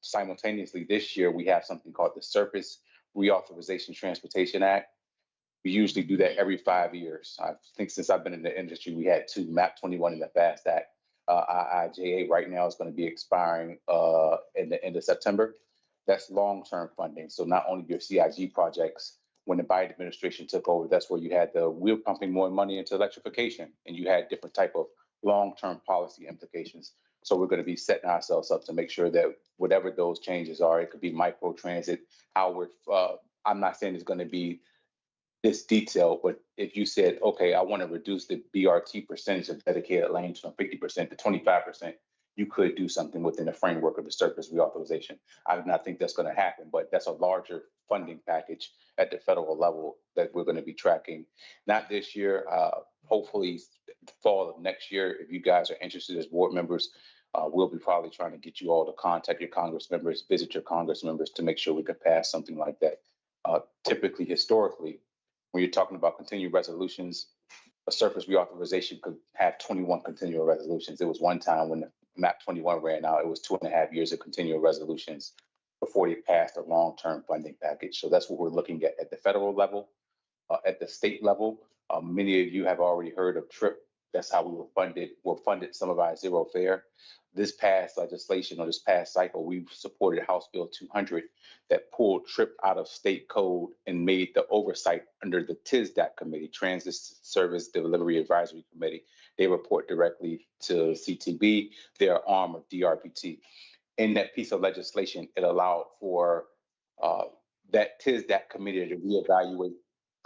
Simultaneously, this year, we have something called the Surface Reauthorization Transportation Act. We usually do that every 5 years. I think since I've been in the industry, we had 2, MAP 21 and the FAST Act. IIJA right now is going to be expiring in the end of September. That's long-term funding. So not only your CIG projects, when the Biden administration took over, that's where you had we're pumping more money into electrification, and you had different type of long-term policy implications. So we're going to be setting ourselves up to make sure that whatever those changes are, it could be micro transit, how we're, I'm not saying it's going to be this detail, but if you said, okay, I want to reduce the BRT percentage of dedicated lanes from 50% to 25%, you could do something within the framework of the surface reauthorization. I do not think that's going to happen, but that's a larger funding package at the federal level that we're going to be tracking. Not this year, hopefully the fall of next year. If you guys are interested as board members, we'll be probably trying to get you all to contact your Congress members, visit your Congress members to make sure we can pass something like that. Typically, historically, when you're talking about continued resolutions, a surface reauthorization could have 21 continual resolutions. It was one time when the MAP 21 ran out, it was 2.5 years of continual resolutions before they passed a long-term funding package. So that's what we're looking at the federal level. At the state level, many of you have already heard of TRIP. That's how we were funded. We're funded some of our zero fare. This past legislation or this past cycle, we've supported House Bill 200 that pulled TRIP out of state code and made the oversight under the TSDAC committee, Transit Service Delivery Advisory Committee. They report directly to CTB. They're an arm of DRPT. In that piece of legislation, it allowed for that TSDAC committee to reevaluate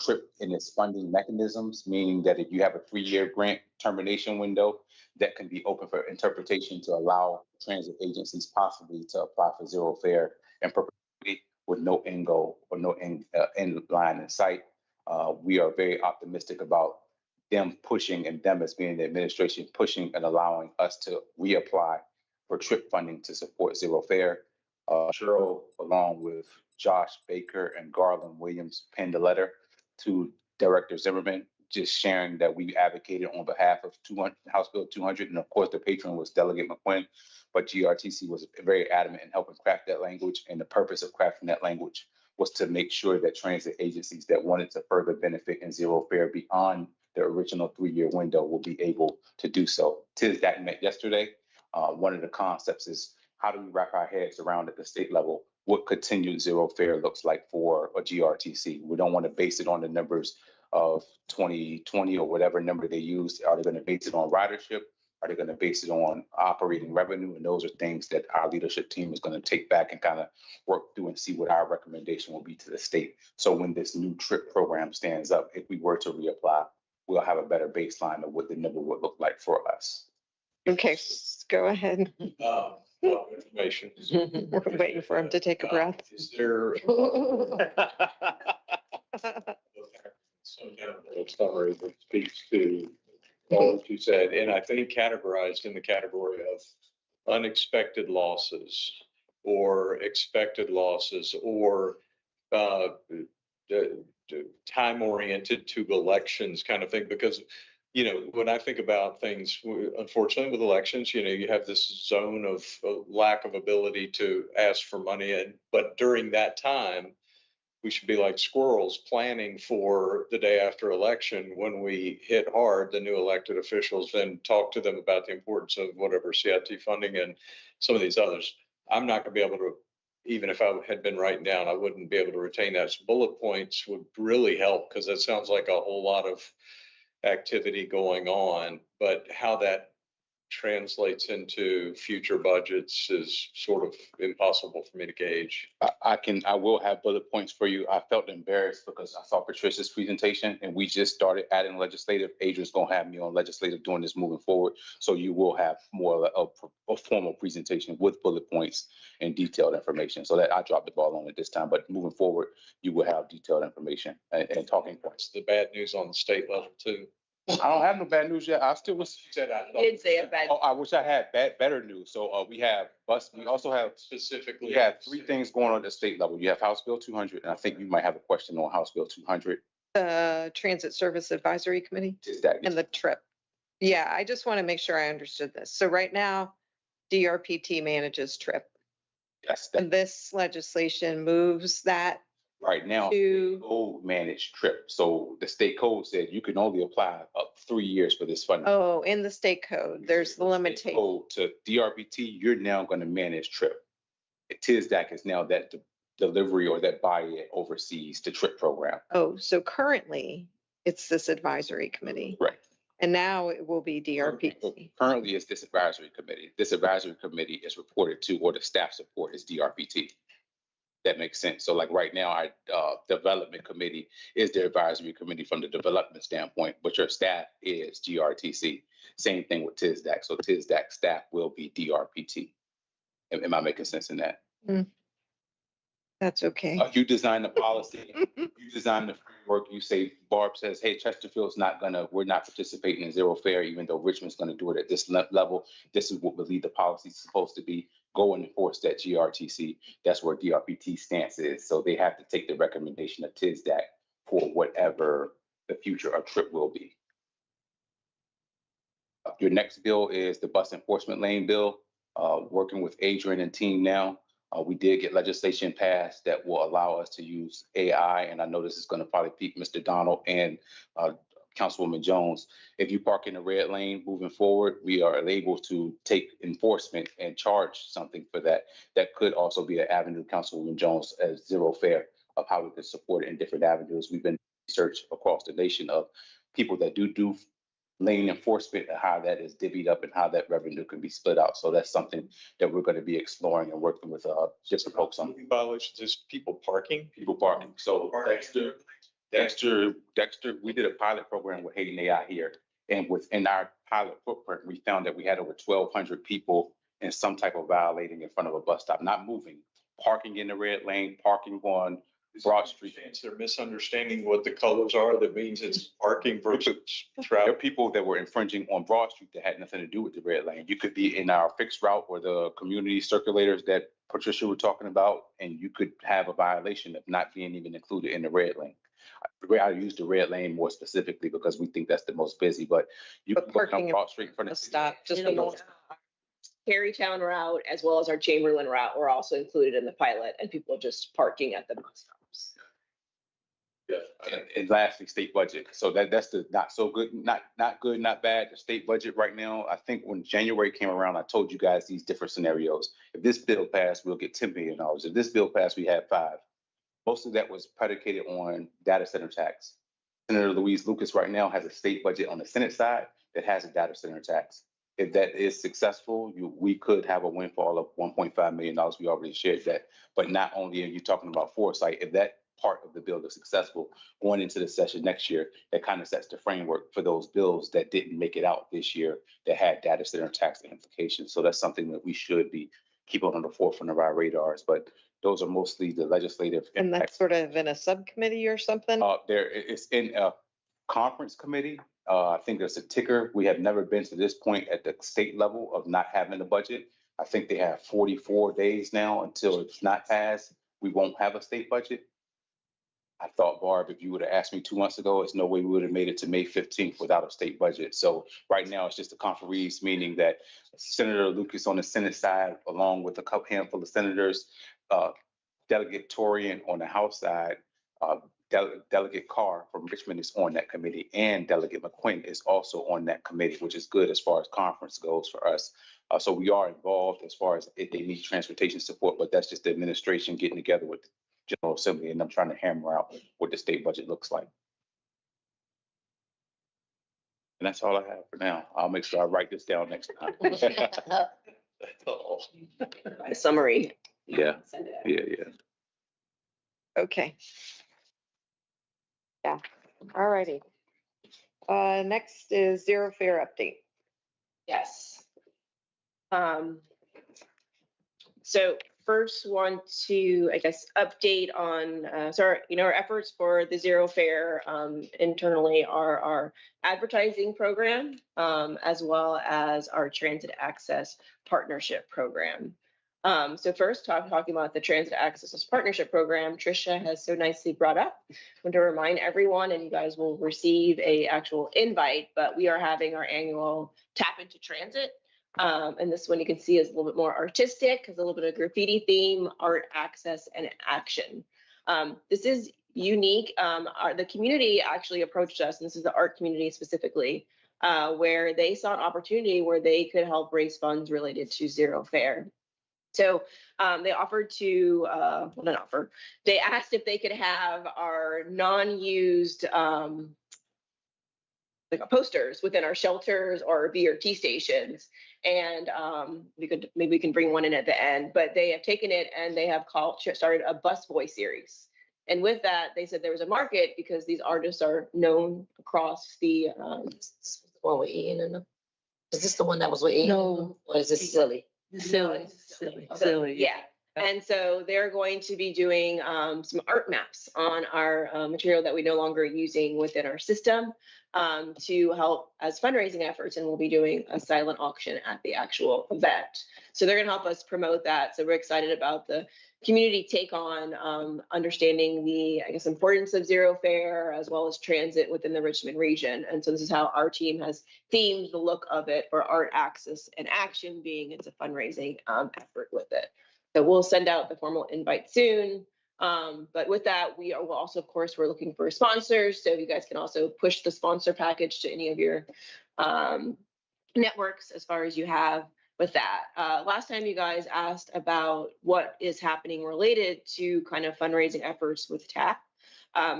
TRIP in its funding mechanisms, meaning that if you have a 3-year grant termination window, that can be open for interpretation to allow transit agencies possibly to apply for zero fare and perpetuity with no end goal or no end line in sight. We are very optimistic about them pushing, and them as being the administration pushing and allowing us to reapply for TRIP funding to support zero fare. Cheryl, along with Josh Baker and Garland Williams, penned a letter to Director Zimmerman, just sharing that we advocated on behalf of House Bill 200. And of course, the patron was Delegate McQuinn, but GRTC was very adamant in helping craft that language. And the purpose of crafting that language was to make sure that transit agencies that wanted to further benefit in zero fare beyond the original 3-year window will be able to do so. TSDAC met yesterday. One of the concepts is, how do we wrap our heads around at the state level what continued zero fare looks like for a GRTC? We don't want to base it on the numbers of 2020 or whatever number they use. Are they going to base it on ridership? Are they going to base it on operating revenue? And those are things that our leadership team is going to take back and kind of work through and see what our recommendation will be to the state. So when this new TRIP program stands up, if we were to reapply, we'll have a better baseline of what the number would look like for us. Okay, go ahead. Information. We're waiting for him to take a breath. Is there some kind of summary that speaks to all that you said, and I think categorized in the category of unexpected losses or expected losses or time oriented to elections kind of thing? Because when I think about things, unfortunately with elections, you have this zone of lack of ability to ask for money. But during that time, we should be like squirrels planning for the day after election. When we hit hard, the new elected officials then talk to them about the importance of whatever CIT funding and some of these others. I'm not going to be able to, even if I had been writing down, I wouldn't be able to retain that. So bullet points would really help, because that sounds like a whole lot of activity going on, but how that translates into future budgets is sort of impossible for me to gauge. I will have bullet points for you. I felt embarrassed because I saw Patricia's presentation and we just started adding legislative. Adrian's going to have me on legislative doing this moving forward. So you will have more of a formal presentation with bullet points and detailed information. So that I dropped the ball on it this time, but moving forward, you will have detailed information and talking points. The bad news on the state level too. I don't have no bad news yet. I still was. You did say a bad. Oh, I wish I had better news. So we have bus. We also have specifically. We have 3 things going on at the state level. You have House Bill 200, and I think you might have a question on House Bill 200. The Transit Service Advisory Committee and the TRIP. Yeah, I just want to make sure I understood this. So right now, DRPT manages TRIP. Yes. And this legislation moves that right now to code managed TRIP. So the state code said you can only apply up 3 years for this funding. Oh, in the state code, there's the limitation. Code to DRPT, you're now going to manage TRIP. TSDAC is now that delivery or that buy-in oversees the TRIP program. Oh, so currently it's this advisory committee. Right. And now it will be DRPT. Currently, it's this advisory committee. This advisory committee is reported to, or the staff support is DRPT. That makes sense. So like right now, our development committee is the advisory committee from the development standpoint, but your staff is GRTC. Same thing with TISDAC. So TISDAC staff will be DRPT. Am I making sense in that? That's okay. You design the policy, you design the framework, you say, Barb says, hey, Chesterfield's we're not participating in zero fare, even though Richmond's gonna do it at this level. This is what we believe the policy is supposed to be. Go and enforce that GRTC. That's where DRPT stance is. So they have to take the recommendation of TISDAC for whatever the future of trip will be. Your next bill is the bus enforcement lane bill. Working with Adrian and team now. We did get legislation passed that will allow us to use AI, and I know this is going to probably pique Mr. Donald and Councilwoman Jones. If you park in the red lane moving forward, we are able to take enforcement and charge something for that. That could also be an avenue, Councilwoman Jones, as zero fare of how we could support it in different avenues. We've been research across the nation of people that do lane enforcement and how that is divvied up and how that revenue can be split out. So that's something that we're going to be exploring and working with different folks on. Violations, just people parking. People parking. So Dexter, we did a pilot program with Hayden AI here. And within our pilot footprint, we found that we had over 1,200 people in some type of violating in front of a bus stop, not moving, parking in the red lane, parking on Broad Street. They're misunderstanding what the colors are. That means it's parking versus There are travel. people that were infringing on Broad Street that had nothing to do with the red lane. You could be in our fixed route or the community circulators that Patricia was talking about, and you could have a violation of not being even included in the red lane. I use the red lane more specifically because we think that's the most busy, but you But can go parking down Broad Street in front of. Stop, just And the Carytown route, as well as our Chamberlain route, were also included in the pilot, and people just parking at the bus stops. And lastly, state budget. So that's the not so good, not good, not bad. The state budget right now, I think when January came around, I told you guys these different scenarios. If this bill passed, we'll get $10 billion. If this bill passed, we have 5. Most of that was predicated on data center tax. Senator Louise Lucas right now has a state budget on the Senate side that has a data center tax. If that is successful, we could have a windfall of $1.5 million. We already shared that. But not only are you talking about foresight, if that part of the bill is successful going into the session next year, that kind of sets the framework for those bills that didn't make it out this year that had data center tax implications. So that's something that we should be keeping on the forefront of our radars. But those are mostly the legislative. And that's sort of in a subcommittee or something? It's in a conference committee. I think there's a ticker. We have never been to this point at the state level of not having a budget. I think they have 44 days now until it's not passed. We won't have a state budget. I thought, Barb, if you would have asked me 2 months ago, there's no way we would have made it to May 15th without a state budget. So right now it's just a conferees, meaning that Senator Lucas on the Senate side, along with a handful of senators, Delegate Torian on the House side, Delegate Carr from Richmond is on that committee, and Delegate McQuinn is also on that committee, which is good as far as conference goes for us. So we are involved as far as if they need transportation support, but that's just the administration getting together with the General Assembly, and I'm trying to hammer out what the state budget looks like. And that's all I have for now. I'll make sure I write this down next time. A summary. Yeah, Send it out. yeah. Okay. Yeah, all righty. Next is zero fare update. Yes. So first want to, I guess, update on, our efforts for the zero fare internally are our advertising program, as well as our transit access partnership program. So first, talking about the Transit Access Partnership Program, Tricia has so nicely brought up. I want to remind everyone, and you guys will receive a actual invite, but we are having our annual Tap into Transit. And this one you can see is a little bit more artistic, has a little bit of graffiti theme, art, access, and action. This is unique. The community actually approached us, and this is the art community specifically, where they saw an opportunity where they could help raise funds related to zero fare. So they offered to, they asked if they could have our non-used like posters within our shelters or BRT stations. And maybe we can bring one in at the end, but they have taken it and they have started a busboy series. And with that, they said there was a market because these artists are known across the. This is the one with Ian in them? Is this the one that was with Ian? No. Or is this silly? Silly. Yeah. And so they're going to be doing some art maps on our material that we no longer are using within our system to help as fundraising efforts. And we'll be doing a silent auction at the actual event. So they're going to help us promote that. So we're excited about the community take on understanding the, I guess, importance of zero fare as well as transit within the Richmond region. And so this is how our team has themed the look of it for Art Access and Action, being it's a fundraising effort with it. So we'll send out the formal invite soon. But with that, we will also, of course, we're looking for sponsors. So you guys can also push the sponsor package to any of your networks as far as you have with that. Last time you guys asked about what is happening related to kind of fundraising efforts with TAP.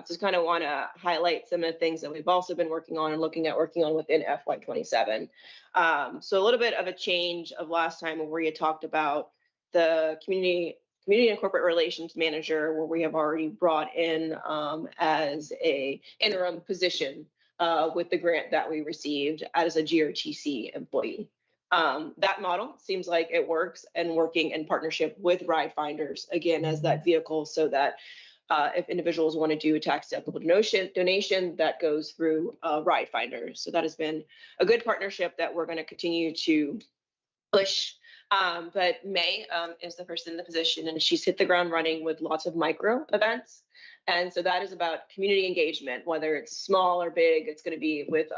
Just kind of want to highlight some of the things that we've also been working on and working on within FY27. So a little bit of a change of last time where you talked about the community and corporate relations manager, where we have already brought in as a interim position with the grant that we received as a GRTC employee. That model seems like it works, and working in partnership with RideFinders, again, as that vehicle, so that if individuals want to do a tax-deductible donation, that goes through RideFinders. So that has been a good partnership that we're going to continue to push. But May is the person in the position, and she's hit the ground running with lots of micro events. And so that is about community engagement, whether it's small or big. It's going to be with,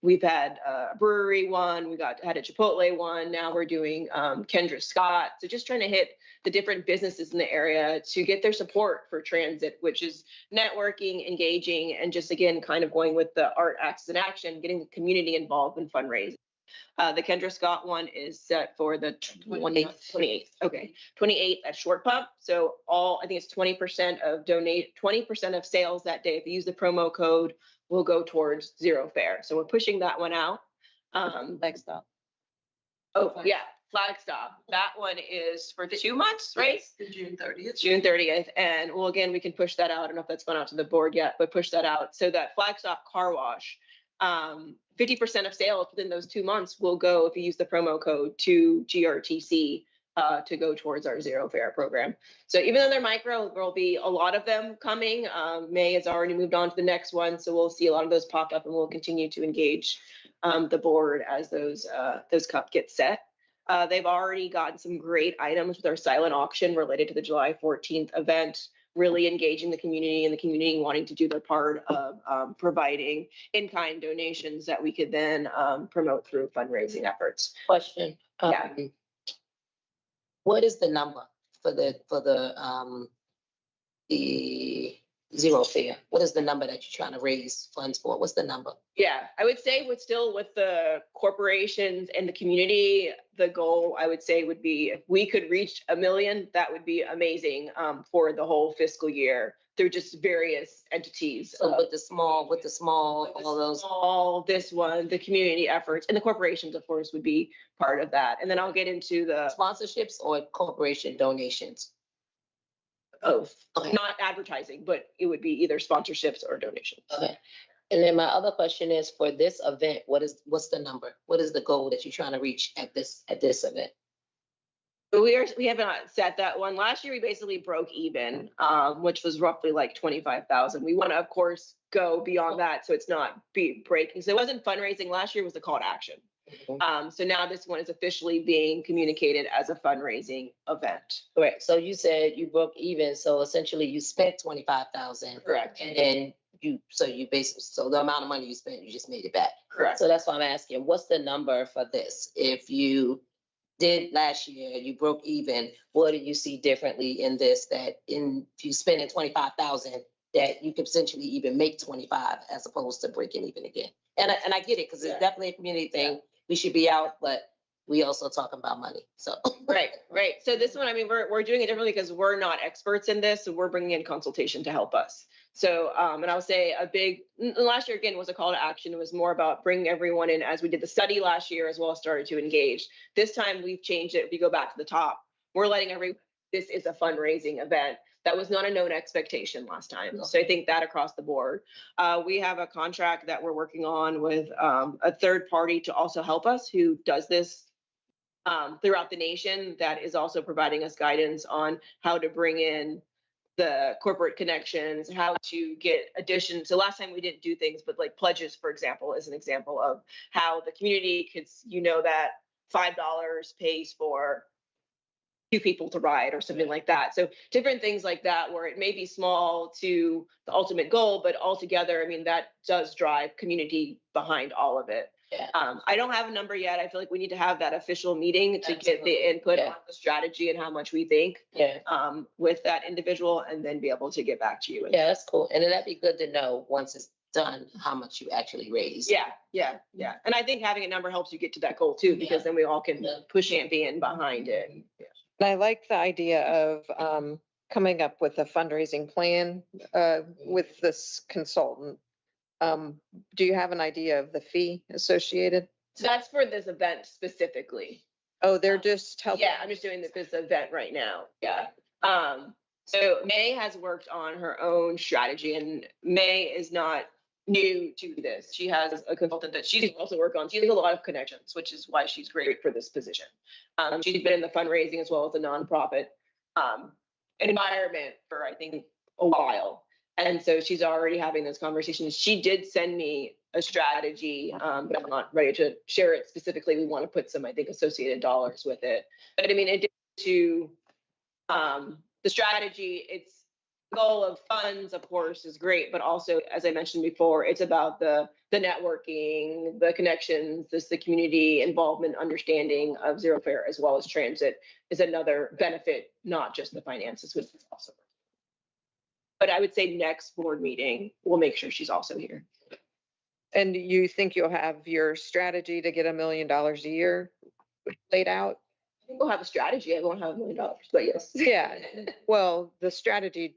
we've had a brewery one, had a Chipotle one. Now we're doing Kendra Scott. So just trying to hit the different businesses in the area to get their support for transit, which is networking, engaging, and just, again, kind of going with the Art Access and Action, getting the community involved in fundraising. The Kendra Scott one is set for the 28th. Okay, 28th at Short Pump. So I think it's 20% of 20% of sales that day. If you use the promo code, will go towards zero fare. So we're pushing that one out. Flagstop. Oh yeah, Flagstop. That one is for 2 months, right? June 30th. June 30th. And well, again, we can push that out. I don't know if that's gone out to the board yet, but push that out. So that Flagstop car wash, 50% of sales within those 2 months will go, if you use the promo code, to GRTC to go towards our zero fare program. So even though they're micro, there will be a lot of them coming. May has already moved on to the next one, so we'll see a lot of those pop up, and we'll continue to engage the board as those cup get set. They've already gotten some great items with our silent auction related to the July 14th event, really engaging the community, and the community wanting to do their part of providing in-kind donations that we could then promote through fundraising efforts. Question. Yeah. What is the number for the zero fare? What is the number that you're trying to raise funds for? What's the number? Yeah, I would say with the corporations and the community, the goal, I would say, would be if we could reach 1 million, that would be amazing for the whole fiscal year through just various entities. So with the small, all those. All this one, the community efforts, and the corporations, of course, would be part of that. And then I'll get into the Sponsorships or corporation donations? both, Okay. not advertising, but it would be either sponsorships or donations. Okay. And then my other question is, for this event, what's the number? What is the goal that you're trying to reach at this event? We haven't set that one. Last year, we basically broke even, which was roughly like 25,000. We want to, of course, go beyond that, so it's not breaking. So it wasn't fundraising. Last year was the call to action. So now this one is officially being communicated as a fundraising event. Correct. So you said you broke even. So essentially, you spent 25,000. Correct. And then so the amount of money you spent, you just made it back. Correct. So that's why I'm asking, what's the number for this? If you did last year, you broke even, what do you see differently in this, that if you spend 25,000, that you could essentially even make 25 as opposed to breaking even again? And I get it, because it's definitely a community thing. We should be out, but we also talking about money. So right. So this one, I mean, we're doing it differently because we're not experts in this, so we're bringing in consultation to help us. So, and I'll say last year again was a call to action. It was more about bringing everyone in as we did the study last year as well as started to engage. This time we've changed it. If you go back to the top, we're letting this is a fundraising event. That was not a known expectation last time. So I think that across the board. We have a contract that we're working on with a third party to also help us who does this throughout the nation, that is also providing us guidance on how to bring in the corporate connections, how to get additions. So last time we didn't do things, but like pledges, for example, is an example of how the community could, that $5 pays for 2 people to ride or something like that. So different things like that, where it may be small to the ultimate goal, but altogether, I mean, that does drive community behind all of it. Yeah. I don't have a number yet. I feel like we need to have that official meeting to get the input on the strategy and how much we think with that individual, and then be able to get back to you. Yeah, that's cool. And then that'd be good to know once it's done, how much you actually raise. Yeah. And I think having a number helps you get to that goal too, because then we all can push champion behind it. Yeah. And I like the idea of coming up with a fundraising plan with this consultant. Do you have an idea of the fee associated? So that's for this event specifically. Oh, they're just helping. Yeah, I'm just doing this event right now. Yeah. So May has worked on her own strategy, and May is not new to this. She has a consultant that she's also worked on. She has a lot of connections, which is why she's great for this position. She's been in the fundraising as well as the nonprofit environment for, I think, a while. And so she's already having those conversations. She did send me a strategy, but I'm not ready to share it specifically. We want to put some, I think, associated dollars with it. But I mean, in addition to the strategy, it's the goal of funds, of course, is great, but also, as I mentioned before, it's about the networking, the connections, the community involvement, understanding of zero fare as well as transit is another benefit, not just the finances, which is also. But I would say next board meeting, we'll make sure she's also here. And you think you'll have your strategy to get $1 million a year laid out? I think we'll have a strategy. I won't have $1 million, but yes. Yeah. Well, the strategy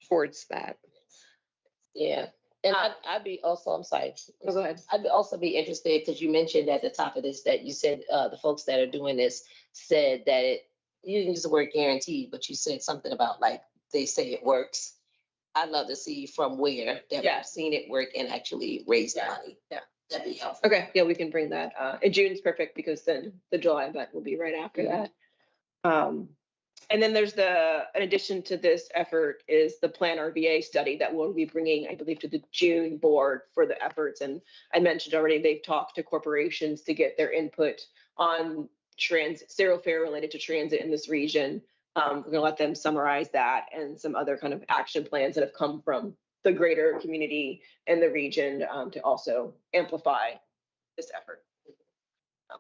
towards that. Yeah. And I'd be also, I'm sorry. Go ahead. I'd also be interested, because you mentioned at the top of this that you said the folks that are doing this said that you didn't use the word guaranteed, but you said something about like they say it works. I'd love to see from where that we've seen it work and actually raise the money. Yeah. That'd be helpful. Okay. Yeah, we can bring that. And June's perfect because then the July event will be right after that. And then there's in addition to this effort is the Plan RVA study that we'll be bringing, I believe, to the June board for the efforts. And I mentioned already, they've talked to corporations to get their input on zero fare related to transit in this region. We're going to let them summarize that and some other kind of action plans that have come from the greater community and the region to also amplify this effort,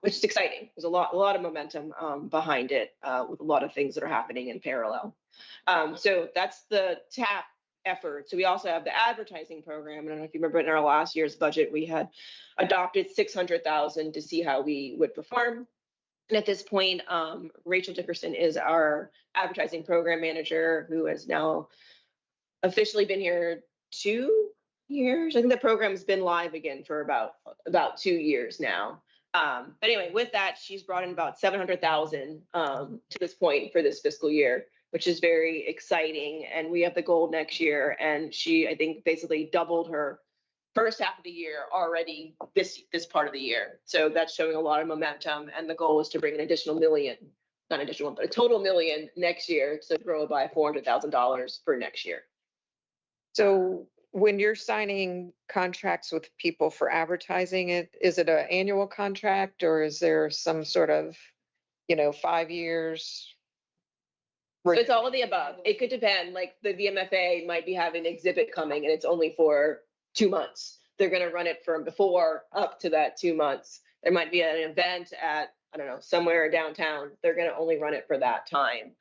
which is exciting. There's a lot of momentum behind it with a lot of things that are happening in parallel. So that's the TAP effort. So we also have the advertising program. I don't know if you remember in our last year's budget, we had adopted $600,000 to see how we would perform. And at this point, Rachel Dickerson is our advertising program manager, who has now officially been here 2 years. I think the program's been live again for about 2 years now. But anyway, with that, she's brought in about $700,000 to this point for this fiscal year, which is very exciting. And we have the goal next year. And she, I think, basically doubled her first half of the year already this part of the year. So that's showing a lot of momentum. And the goal is to bring an additional million, not additional, but a total million next year to grow by $400,000 for next year. So when you're signing contracts with people for advertising it, is it an annual contract or is there some sort of, 5 years? So it's all of the above. It could depend. Like the VMFA might be having an exhibit coming and it's only for 2 months. They're going to run it from before up to that 2 months. There might be an event at, I don't know, somewhere downtown. They're going to only run it for that time.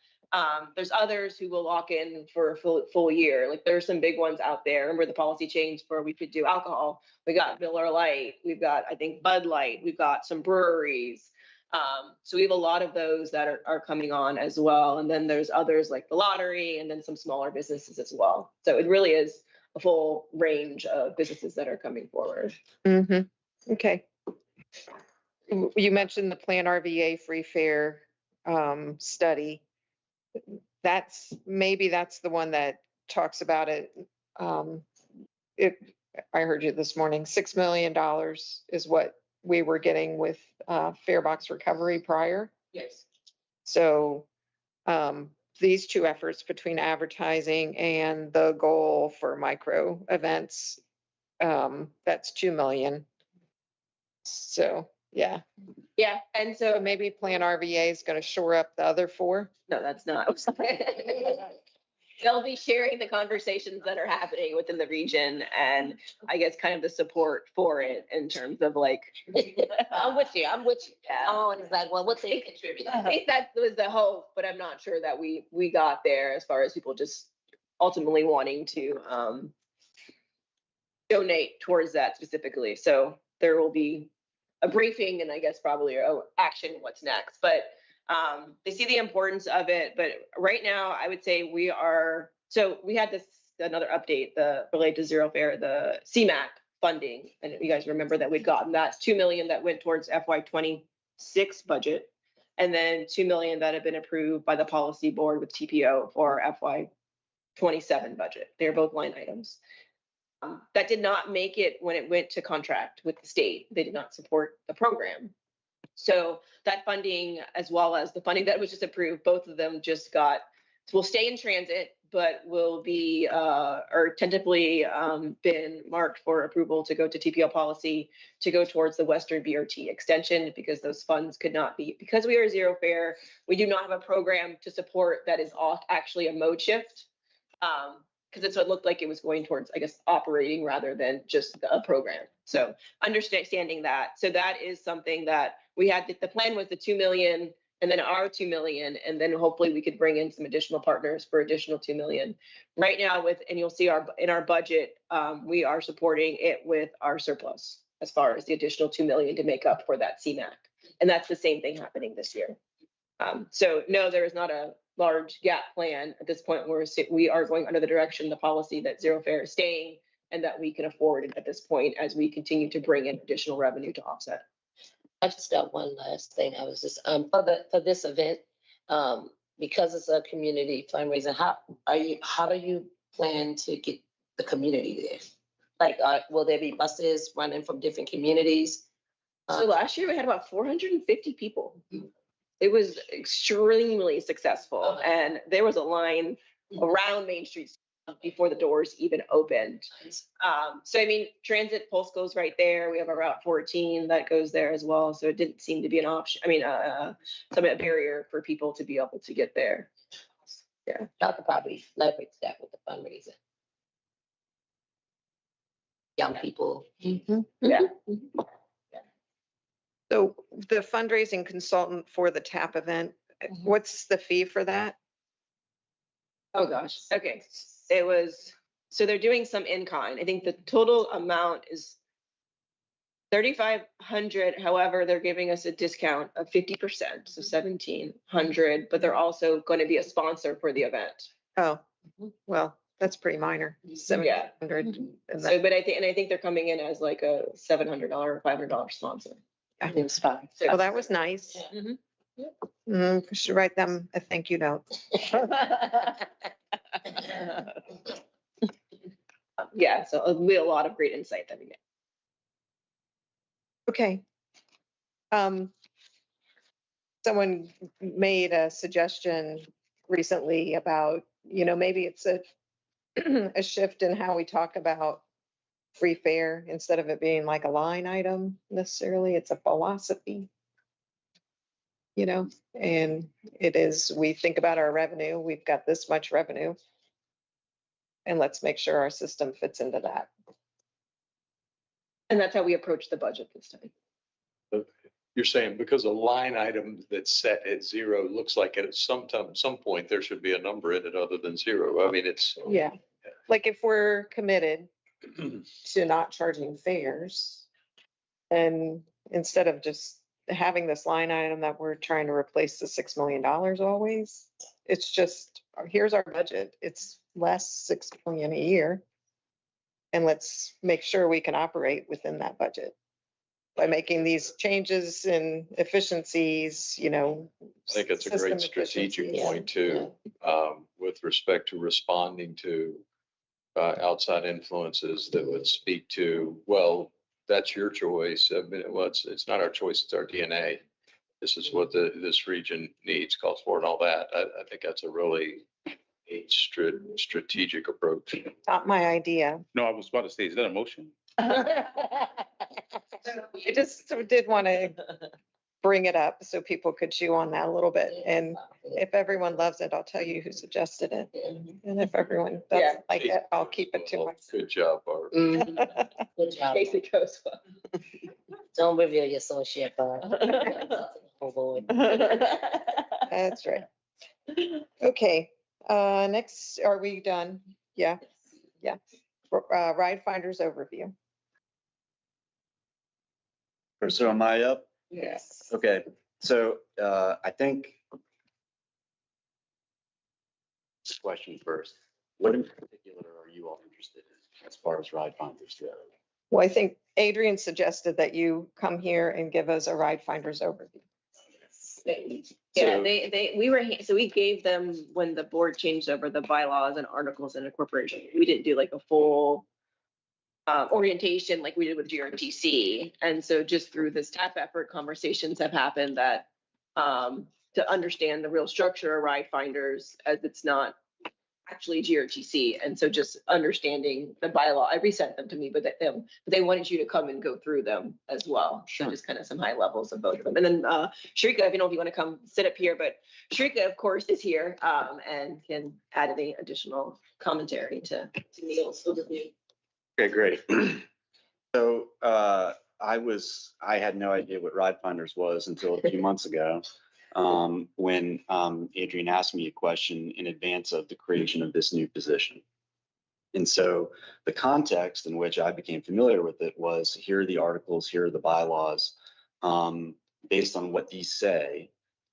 There's others who will lock in for a full year. Like there's some big ones out there. Remember the policy change for we could do alcohol. We got Miller Lite. We've got, I think, Bud Light. We've got some breweries. So we have a lot of those that are coming on as well. And then there's others like the lottery and then some smaller businesses as well. So it really is a full range of businesses that are coming forward. Mm-hmm. Okay. You mentioned the Plan RVA free fare study. Maybe that's the one that talks about it. I heard you this morning, $6 million is what we were getting with fare box recovery prior. Yes. So these two efforts between advertising and the goal for micro events, that's 2 million. So, yeah. Yeah. And So so maybe Plan RVA is going to shore up the other 4. no, that's not. They'll be sharing the conversations that are happening within the region and I guess kind of the support for it in terms of like. I'm with you. Yeah. Oh, and it's like, well, what they contribute. I think that was the hope, but I'm not sure that we got there as far as people just ultimately wanting to donate towards that specifically. So there will be a briefing and I guess probably action what's next. But they see the importance of it. But right now, I would say we had another update, related to zero fare, the CMAQ funding. And you guys remember that we'd gotten that's 2 million that went towards FY26 budget. And then 2 million that had been approved by the policy board with TPO for FY27 budget. They're both line items. That did not make it when it went to contract with the state. They did not support the program. So that funding, as well as the funding that was just approved, both of them will stay in transit, but will be, or tentatively been marked for approval to go to TPO policy to go towards the Western BRT extension because those funds could not be, because we are zero fare, we do not have a program to support that is actually a mode shift. Because it's what it looked like it was going towards, I guess, operating rather than just a program. So understanding that. So that is something that we had, the plan was the 2 million and then our 2 million. And then hopefully we could bring in some additional partners for additional 2 million. Right now and you'll see in our budget, we are supporting it with our surplus as far as the additional 2 million to make up for that CMAQ. And that's the same thing happening this year. So no, there is not a large gap plan at this point where we are going under the direction, the policy that zero fare is staying and that we can afford it at this point as we continue to bring in additional revenue to offset. I just got one last thing. I was just, for this event, because it's a community fundraiser, how do you plan to get the community there? Like, will there be buses running from different communities? So last year we had about 450 people. It was extremely successful and there was a line around Main Street before the doors even opened. So I mean, transit pulse goes right there. We have a Route 14 that goes there as well. So it didn't seem to be an option. I mean, a barrier for people to be able to get there. Yeah. Y'all could probably leverage that with the fundraiser. Young people. Mm-hmm. Yeah. So the fundraising consultant for the TAP event, what's the fee for that? Oh gosh. Okay. So they're doing some in kind. I think the total amount is 3,500. However, they're giving us a discount of 50%, so 1,700, but they're also going to be a sponsor for the event. Oh, well, that's pretty minor. 700. So, but I think they're coming in as like a $700 or $500 sponsor. Yeah. It was fine. Oh, that was nice. Mhm. We should write them a thank you note. Yeah, so it'll be a lot of great insight that we get. Okay. Someone made a suggestion recently about, maybe it's a shift in how we talk about free fare instead of it being like a line item necessarily, it's a philosophy. And it is, we think about our revenue, we've got this much revenue. And let's make sure our system fits into that. And that's how we approach the budget this time. You're saying because a line item that's set at 0 looks like at some point there should be a number in it other than 0. I mean, it's. Yeah. Like if we're committed to not charging fares, and instead of just having this line item that we're trying to replace the $6 million always. It's just, here's our budget. It's less 6 million a year. And let's make sure we can operate within that budget by making these changes and efficiencies, you know. I think it's a great system strategic efficiencies. point too, with respect to responding to outside influences that would speak to, well, that's your choice. I mean, well, it's not our choice, it's our DNA. This is what this region needs, calls for, and all that. I think that's a really strategic approach. Not my idea. No, I was about to say, is that a motion? I just did want to bring it up so people could chew on that a little bit. And if everyone loves it, I'll tell you who suggested it. And if everyone doesn't like it, I'll keep it to myself. Good job, Barb. Good job. Casey goes, well. Don't reveal your associate, Barb. Oh, boy. That's right. Okay, next, are we done? Yeah, yeah. RideFinders overview. So am I up? Yes. Okay, so I think this question first. What in particular are you all interested in as far as RideFinders go? Well, I think Adrian suggested that you come here and give us a RideFinders overview. Yeah, we gave them, when the board changed over the bylaws and articles and incorporation, we didn't do like a full orientation like we did with GRTC. And so just through this staff effort, conversations have happened that to understand the real structure of RideFinders, as it's not actually GRTC. And so just understanding the bylaw, I resent them to me, but they wanted you to come and go through them as well. So just kind of some high levels of both of them. And then Sharika, I don't know if you want to come sit up here, but Sharika, of course, is here and can add any additional commentary to Neil's overview. Okay, great. So I had no idea what RideFinders was until a few months ago. When Adrian asked me a question in advance of the creation of this new position. And so the context in which I became familiar with it was, here are the articles, here are the bylaws. Based on what these say,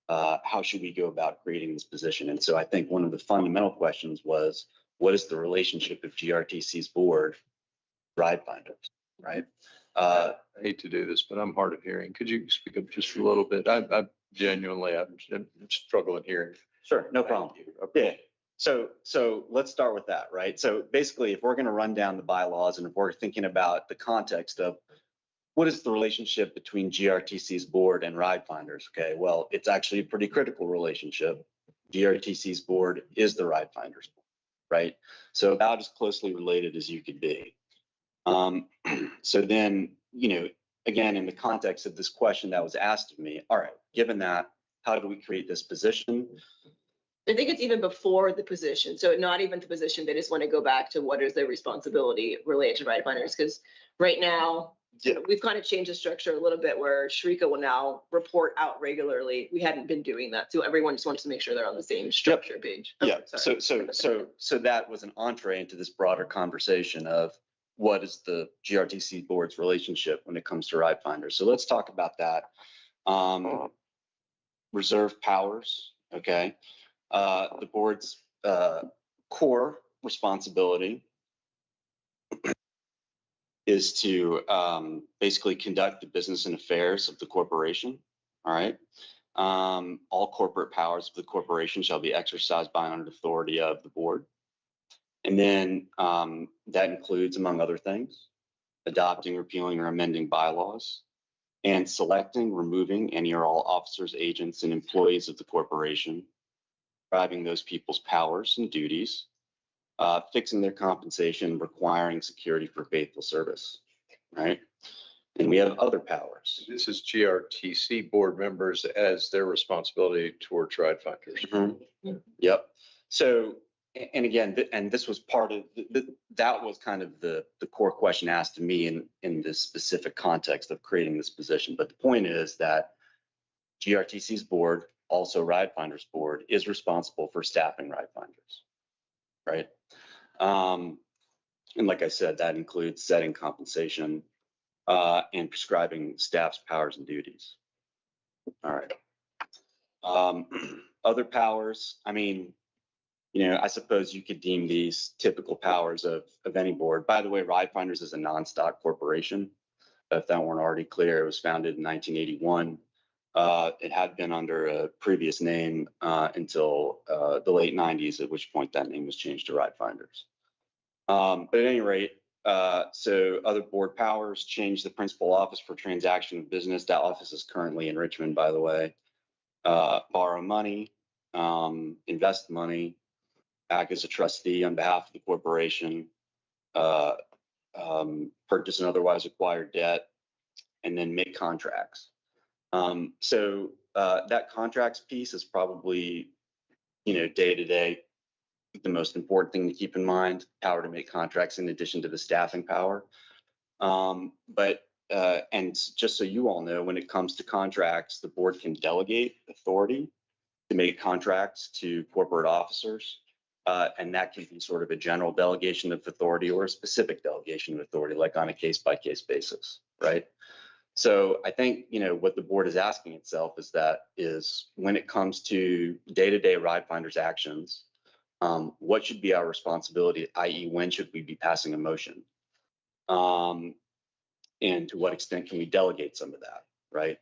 how should we go about creating this position? And so I think one of the fundamental questions was, what is the relationship of GRTC's board, RideFinders, right? I hate to do this, but I'm hard of hearing. Could you speak up just a little bit? I'm genuinely, I'm struggling here. Sure, no problem. Yeah. So let's start with that, right? So basically, if we're going to run down the bylaws and if we're thinking about the context of what is the relationship between GRTC's board and RideFinders, okay, well, it's actually a pretty critical relationship. GRTC's board is the RideFinders board, right? So about as closely related as you could be. So then, again, in the context of this question that was asked of me, all right, given that, how do we create this position? I think it's even before the position. So not even the position, they just want to go back to what is their responsibility related to RideFinders. Because right now, we've kind of changed the structure a little bit where Sharika will now report out regularly. We hadn't been doing that. So everyone just wants to make sure they're on the same structure page. Yeah, so that was an entree into this broader conversation of what is the GRTC board's relationship when it comes to RideFinders. So let's talk about that. Reserve powers, okay? The board's core responsibility is to basically conduct the business and affairs of the corporation, all right? All corporate powers of the corporation shall be exercised by and under the authority of the board. And then that includes, among other things, adopting, repealing, or amending bylaws, and selecting, removing any or all officers, agents, and employees of the corporation, describing those people's powers and duties, fixing their compensation, requiring security for faithful service, right? And we have other powers. This is GRTC board members as their responsibility towards RideFinders. Mm-hmm. Yep. So, and again, and this was part of, that was kind of the core question asked to me in this specific context of creating this position. But the point is that GRTC's board, also RideFinders board, is responsible for staffing RideFinders, right? And like I said, that includes setting compensation and prescribing staff's powers and duties. All right. Other powers, I mean, I suppose you could deem these typical powers of any board. By the way, RideFinders is a non-stock corporation. If that weren't already clear, it was founded in 1981. It had been under a previous name until the late 90s, at which point that name was changed to RideFinders. But at any rate, so other board powers: change the principal office for transaction of business. That office is currently in Richmond, by the way. Borrow money, invest money, act as a trustee on behalf of the corporation, purchase and otherwise acquire debt, and then make contracts. So that contracts piece is probably, day to day, the most important thing to keep in mind. Power to make contracts in addition to the staffing power. And just so you all know, when it comes to contracts, the board can delegate authority to make contracts to corporate officers. And that can be sort of a general delegation of authority or a specific delegation of authority, like on a case-by-case basis, right? So I think, what the board is asking itself is when it comes to day-to-day RideFinders actions, what should be our responsibility, i.e. when should we be passing a motion? And to what extent can we delegate some of that, right?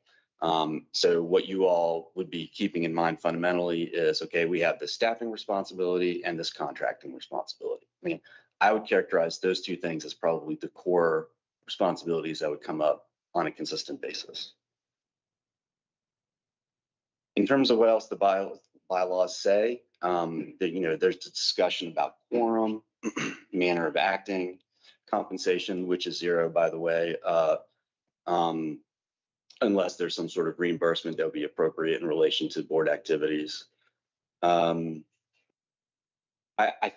So what you all would be keeping in mind fundamentally is, okay, we have this staffing responsibility and this contracting responsibility. I mean, I would characterize those two things as probably the core responsibilities that would come up on a consistent basis. In terms of what else the bylaws say, there's a discussion about quorum, manner of acting, compensation, which is 0, by the way, unless there's some sort of reimbursement that would be appropriate in relation to board activities. I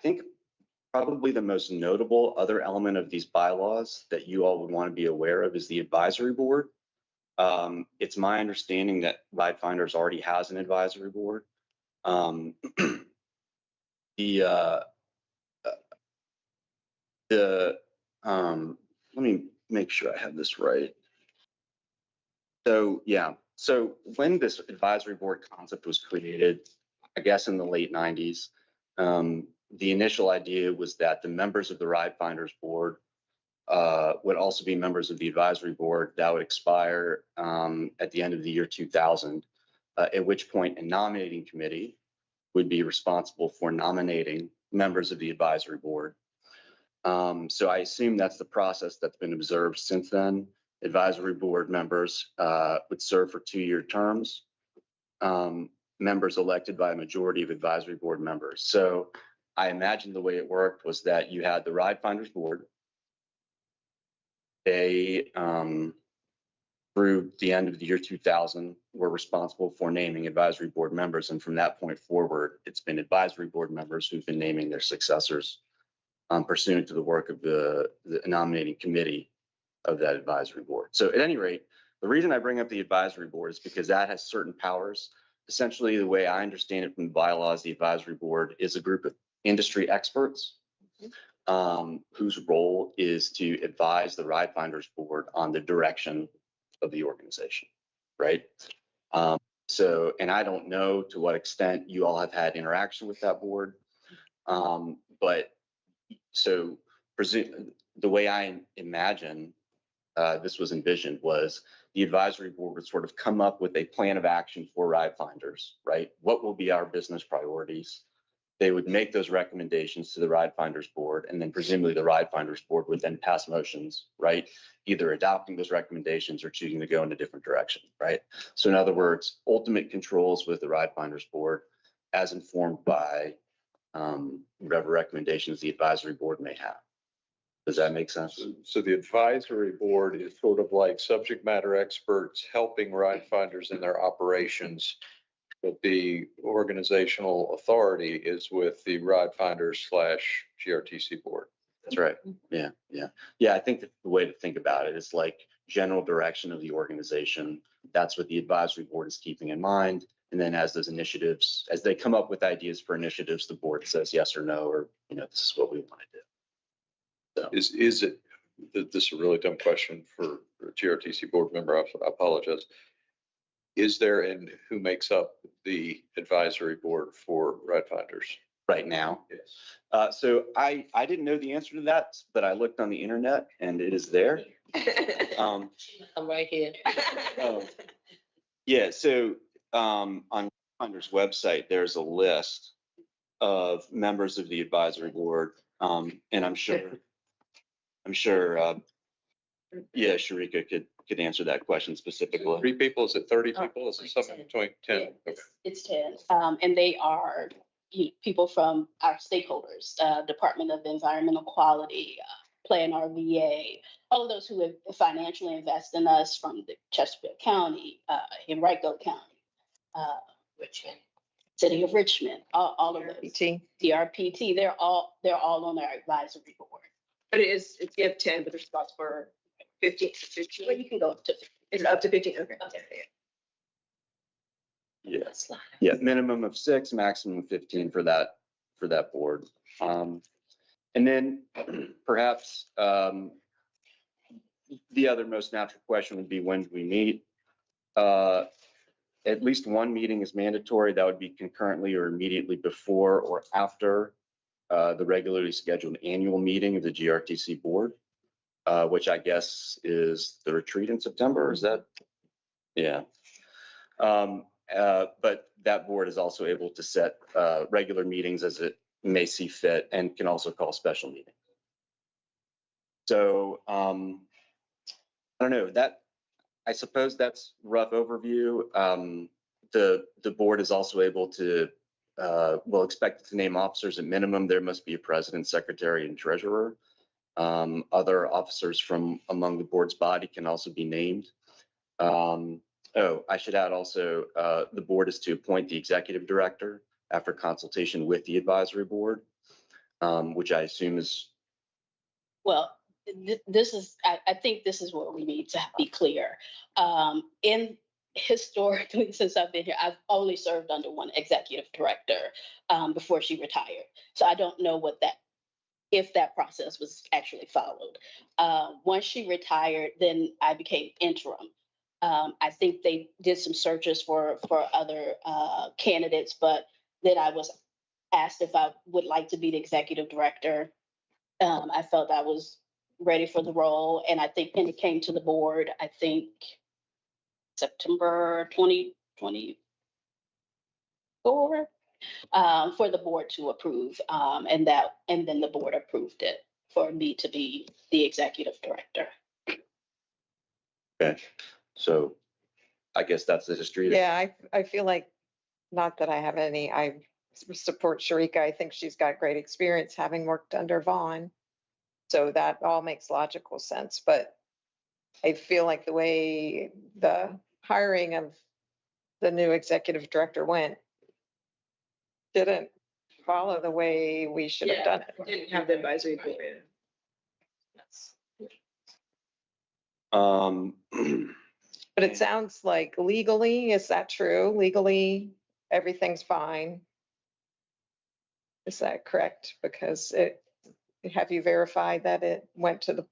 think probably the most notable other element of these bylaws that you all would want to be aware of is the advisory board. It's my understanding that RideFinders already has an advisory board. Let me make sure I have this right. So yeah, so when this advisory board concept was created, I guess in the late 90s, the initial idea was that the members of the RideFinders board would also be members of the advisory board that would expire at the end of the year 2000, at which point a nominating committee would be responsible for nominating members of the advisory board. So I assume that's the process that's been observed since then. Advisory board members would serve for 2-year terms, members elected by a majority of advisory board members. So I imagine the way it worked was that you had the RideFinders board. They, through the end of the year 2000, were responsible for naming advisory board members. And from that point forward, it's been advisory board members who've been naming their successors pursuant to the work of the nominating committee of that advisory board. So at any rate, the reason I bring up the advisory board is because that has certain powers. Essentially, the way I understand it from the bylaws, the advisory board is a group of industry experts whose role is to advise the RideFinders board on the direction of the organization, right? So, and I don't know to what extent you all have had interaction with that board, but so the way I imagine this was envisioned was the advisory board would sort of come up with a plan of action for RideFinders, right? What will be our business priorities? They would make those recommendations to the RideFinders board, and then presumably the RideFinders board would then pass motions, right? Either adopting those recommendations or choosing to go in a different direction, right? So in other words, ultimate controls with the RideFinders board as informed by whatever recommendations the advisory board may have. Does that make sense? So the advisory board is sort of like subject matter experts helping RideFinders in their operations. But the organizational authority is with the RideFinders/GRTC board. That's right. Yeah. I think that the way to think about it is like general direction of the organization. That's what the advisory board is keeping in mind. And then as those initiatives, as they come up with ideas for initiatives, the board says yes or no, or, this is what we want to do. So Is it, this is a really dumb question for a GRTC board member, I apologize. is there, and who makes up the advisory board for RideFinders? right now. Yes. So I didn't know the answer to that, but I looked on the internet and it is there. Um, I'm right here. oh, yeah, so on RideFinders website, there's a list of members of the advisory board. And I'm sure, yeah, Sharika could answer that question specifically. 3 people? Is it 30 Oh, people? Is it like something 10. between 10? Yeah, Okay. it's 10. And they are people from our stakeholders, Department of Environmental Quality, Plan RVA, all of those who have financially invested in us from the Chesterfield County, Henrico County, Richmond. City of Richmond, all of those. PT. DRPT, they're all on our advisory board. But it's, you have 10, but there's spots for 15, 15. Well, you can go up to. Is it up to 15? Okay. Yeah, yeah, minimum of 6, maximum of 15 for that board. And then perhaps the other most natural question would be, when do we meet? At least one meeting is mandatory. That would be concurrently or immediately before or after the regularly scheduled annual meeting of the GRTC board, which I guess is the retreat in September. Is that? Yeah. But that board is also able to set regular meetings as it may see fit and can also call special meetings. So I don't know, that I suppose that's rough overview. The board is also able to, expected to name officers at minimum. There must be a president, secretary, and treasurer. Other officers from among the board's body can also be named. I should add also, the board is to appoint the executive director after consultation with the advisory board, which I assume is. Well, this is, I think this is where we need to be clear. Historically, since I've been here, I've only served under one executive director before she retired. So I don't know if that process was actually followed. Once she retired, then I became interim. I think they did some searches for other candidates, but then I was asked if I would like to be the executive director. I felt I was ready for the role, and I think, and it came to the board, I think September 2024, for the board to approve, and then the board approved it for me to be the executive director. Okay, so I guess that's the history. Yeah, I feel like, not that I have any, I support Sharika. I think she's got great experience having worked under Vaughn. So that all makes logical sense, but I feel like the way the hiring of the new executive director went didn't follow the way we should have done it. Didn't have the advisory board. But it sounds like legally, is that true? Legally, everything's fine. Is that correct? Because have you verified that it went to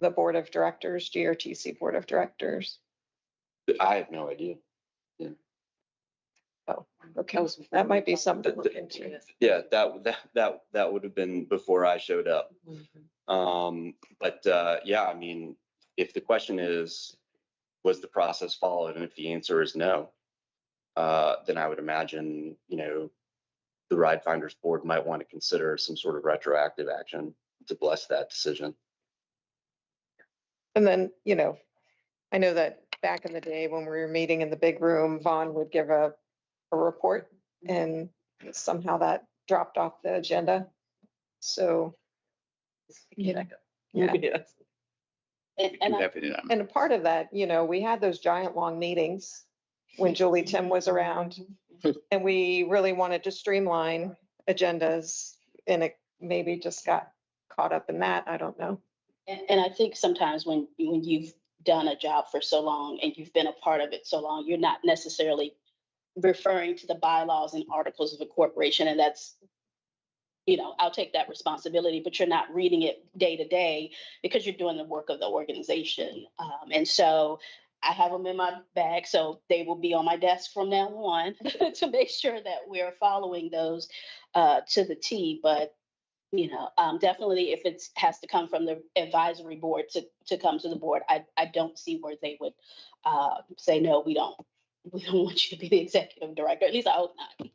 the board of directors, GRTC board of directors? I have no idea. Oh, okay. That might be something to look into. Yeah, that would have been before I showed up. Yeah, I mean, if the question is, was the process followed? And if the answer is no, then I would imagine, the RideFinders board might want to consider some sort of retroactive action to bless that decision. And then, I know that back in the day when we were meeting in the big room, Vaughn would give a report, and somehow that dropped off the agenda. So, yeah. And a part of that, we had those giant long meetings when Julie Tim was around, and we really wanted to streamline agendas, and it maybe just got caught up in that. I don't know. And I think sometimes when you've done a job for so long and you've been a part of it so long, you're not necessarily referring to the bylaws and articles of incorporation, and that's, I'll take that responsibility, but you're not reading it day to day because you're doing the work of the organization. And so I have them in my bag, so they will be on my desk from now on to make sure that we're following those to the T. But definitely if it has to come from the advisory board to come to the board, I don't see where they would say, no, we don't want you to be the executive director. At least I hope not.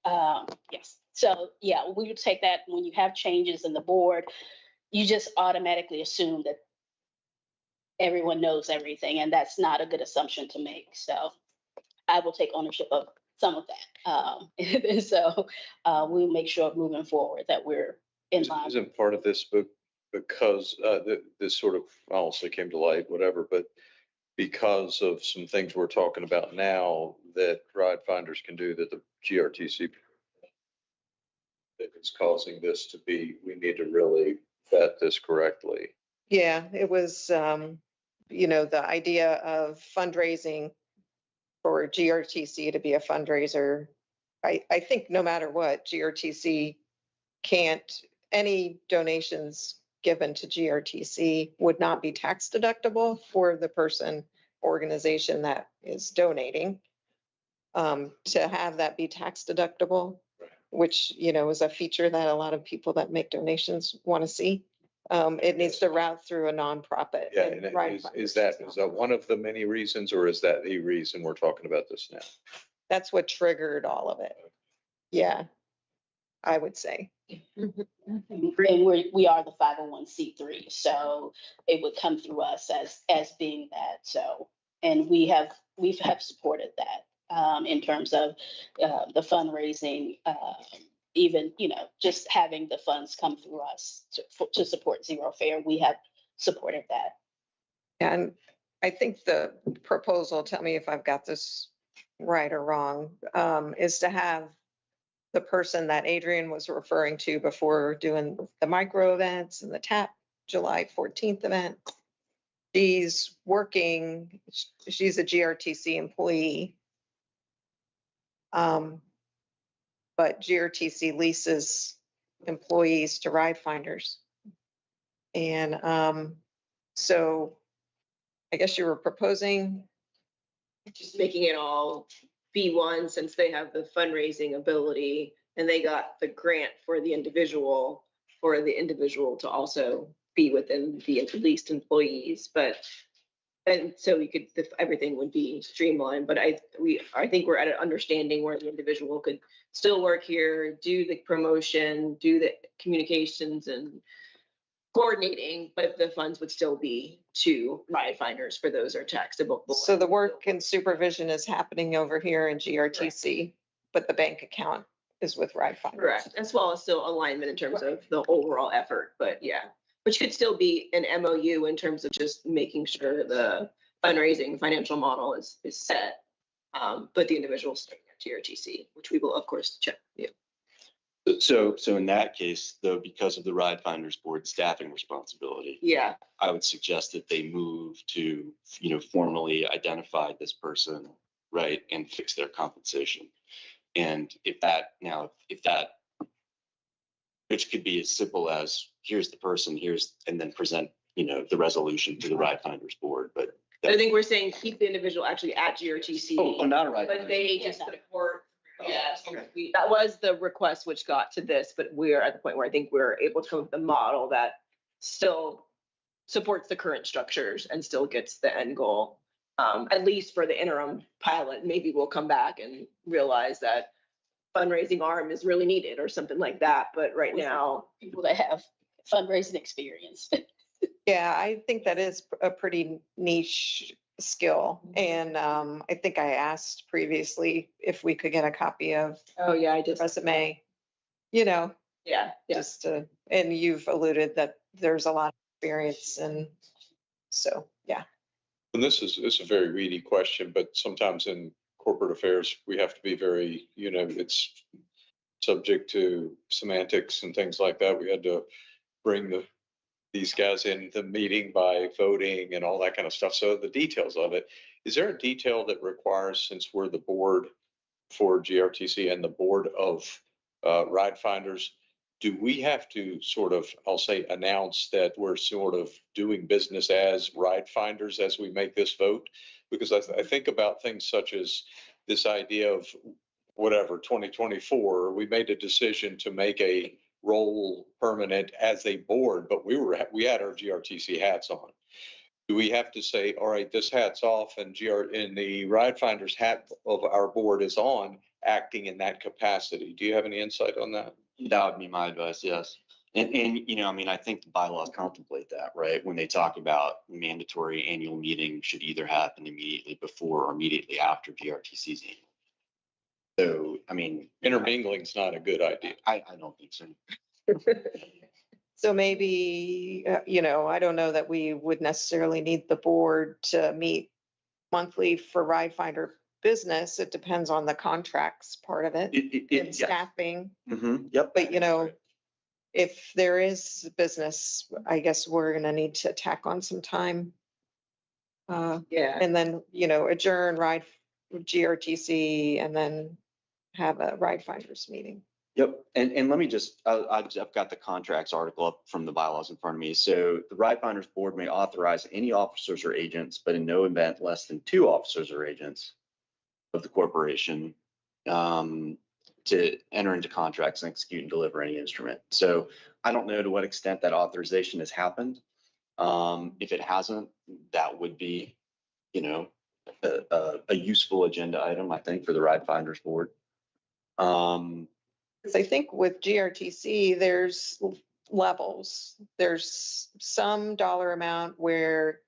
But yes. So yeah, we would take that when you have changes in the board, you just automatically assume that everyone knows everything, and that's not a good assumption to make. So I will take ownership of some of that. So we'll make sure moving forward that we're in line. Isn't part of this book because this sort of also came to light, whatever, but because of some things we're talking about now that RideFinders can do that the GRTC that is causing this to be, we need to really vet this correctly. Yeah, it was, the idea of fundraising for GRTC to be a fundraiser. I think no matter what, GRTC any donations given to GRTC would not be tax deductible for the organization that is donating. To have that be tax deductible, which, is a feature that a lot of people that make donations want to see. It needs to route through a nonprofit. Yeah, and is that one of the many reasons, or is that the reason we're talking about this now? That's what triggered all of it. Yeah, I would say. And we are the 501c3, so it would come through us as being that. So, and we've supported that in terms of the fundraising, even just having the funds come through us to support Zero Fare. We have supported that. And I think the proposal, tell me if I've got this right or wrong, is to have the person that Adrian was referring to before doing the micro events and the TAP July 14th event. She's a GRTC employee. But GRTC leases employees to RideFinders. And so I guess you were proposing Just making it all B1 since they have the fundraising ability and they got the grant for the individual to also be within the leased employees. And so everything would be streamlined, but I think we're at an understanding where the individual could still work here, do the promotion, do the communications and coordinating, but the funds would still be to RideFinders for those are taxable. So the work and supervision is happening over here in GRTC, but the bank account is with RideFinders. Correct, as well as still alignment in terms of the overall effort, but yeah. Which could still be an MOU in terms of just making sure the fundraising financial model is set. But the individual staying at GRTC, which we will of course check. Yeah. So in that case, though, because of the RideFinders board staffing responsibility, Yeah. I would suggest that they move to, formally identify this person, right, and fix their compensation. And if that, which could be as simple as here's the person, and then present, the resolution to the RideFinders board. But I think we're saying keep the individual actually at GRTC. Oh, not a RideFinders. But they just support. Yeah, that was the request which got to this, but we're at the point where I think we're able to come up with a model that still supports the current structures and still gets the end goal. At least for the interim pilot, maybe we'll come back and realize that fundraising arm is really needed or something like that. But right now, People that have fundraising experience. Yeah, I think that is a pretty niche skill. And I think I asked previously if we could get a copy of oh yeah, I just resume, yeah. just to, and you've alluded that there's a lot of experience. And so, yeah. And this is a very weedy question, but sometimes in corporate affairs, we have to be very, it's subject to semantics and things like that. We had to bring these guys in the meeting by voting and all that kind of stuff. So the details of it, is there a detail that requires, since we're the board for GRTC and the board of RideFinders, do we have to sort of, I'll say, announce that we're sort of doing business as RideFinders as we make this vote? Because I think about things such as this idea of whatever, 2024, we made a decision to make a role permanent as a board, but we had our GRTC hats on. Do we have to say, all right, this hat's off and the RideFinders hat of our board is on, acting in that capacity? Do you have any insight on that? That would be my advice, yes. And, you know, I mean, I think the bylaws contemplate that, right? When they talk about mandatory annual meetings should either happen immediately before or immediately after GRTC's annual. So, I mean. Intermingling's not a good idea. I don't think so. So maybe, I don't know that we would necessarily need the board to meet monthly for RideFinder business. It depends on the contracts part of it and Yeah. staffing. Yep. But, if there is business, I guess we're gonna need to tack on some time. Yeah. And then, adjourn GRTC and then have a RideFinders meeting. Yep. And let me just, I've got the contracts article up from the bylaws in front of me. So the RideFinders board may authorize any officers or agents, but in no event less than 2 officers or agents of the corporation to enter into contracts and execute and deliver any instrument. So I don't know to what extent that authorization has happened. If it hasn't, that would be, a useful agenda item, I think, for the RideFinders board. Because I think with GRTC, there's levels. There's some dollar amount where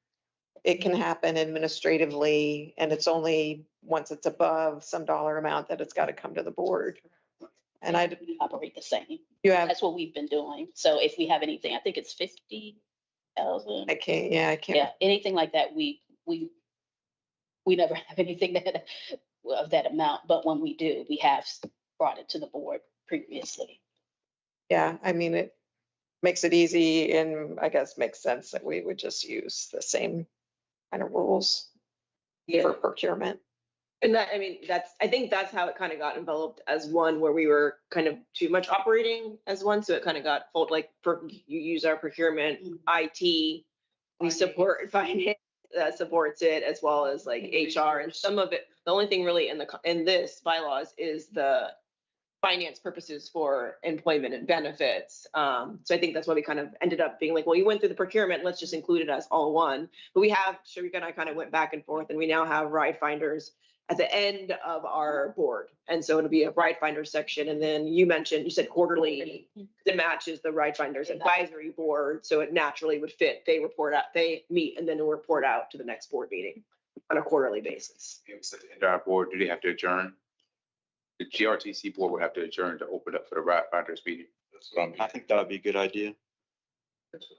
it can happen administratively, and it's only once it's above some dollar amount that it's got to come to the board. And We operate the same. you have, That's what we've been doing. So if we have anything, I think it's 50,000. I can't. Yeah, anything like that, we never have anything that of that amount, but when we do, we have brought it to the board previously. Yeah, I mean, it makes it easy and I guess makes sense that we would just use the same kind of rules for procurement. And that, I think that's how it kind of got enveloped as one where we were kind of too much operating as one. So it kind of got folded, like you use our procurement, IT, we support finance that supports it, as well as like HR and some of it. The only thing really in this bylaws is the finance purposes for employment and benefits. So I think that's why we kind of ended up being like, well, you went through the procurement, let's just include it as all one. But Sharika and I kind of went back and forth, and we now have RideFinders at the end of our board. And so it'll be a RideFinders section. And then you said quarterly, that matches the RideFinders advisory board. So it naturally would fit. They meet and then they'll report out to the next board meeting on a quarterly basis. And our board, do they have to adjourn? The GRTC board would have to adjourn to open up for the RideFinders meeting. That's what I think that would be a good idea.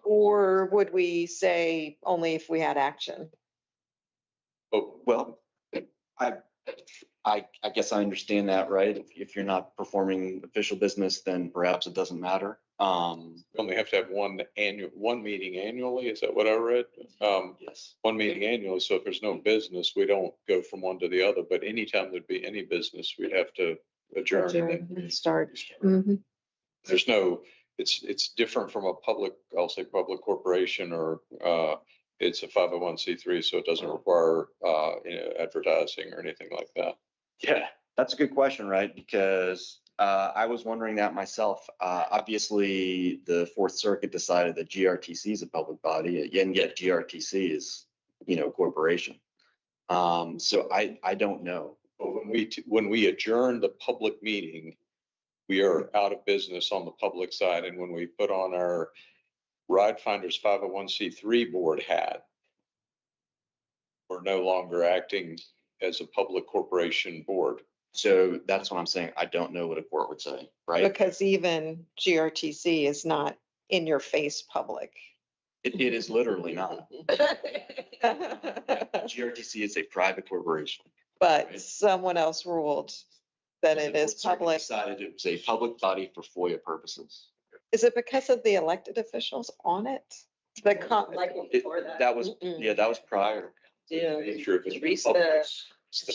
Or would we say only if we had action? Oh, well, I guess I understand that, right? If you're not performing official business, then perhaps it doesn't matter. We only have to have one meeting annually. Is that what I read? Yes. One meeting annually. So if there's no business, we don't go from one to the other. But anytime there'd be any business, we'd have to adjourn. And start. Mhm. There's no, it's different from a public, I'll say public corporation, or it's a 501c3, so it doesn't require advertising or anything like that. Yeah, that's a good question, right? Because I was wondering that myself. Obviously, the Fourth Circuit decided that GRTC is a public body, and yet GRTC is, a corporation. So I don't know. But when we adjourn the public meeting, we are out of business on the public side. And when we put on our RideFinders 501c3 board hat, we're no longer acting as a public corporation board. So that's what I'm saying. I don't know what a court would say, right? Because even GRTC is not in your face public. It is literally not. GRTC is a private corporation. But someone else ruled that it is public. Decided it was a public body for FOIA purposes. Is it because of the elected officials on it? Like before that. That was prior. Yeah. I'm sure if it's Teresa. public, it's the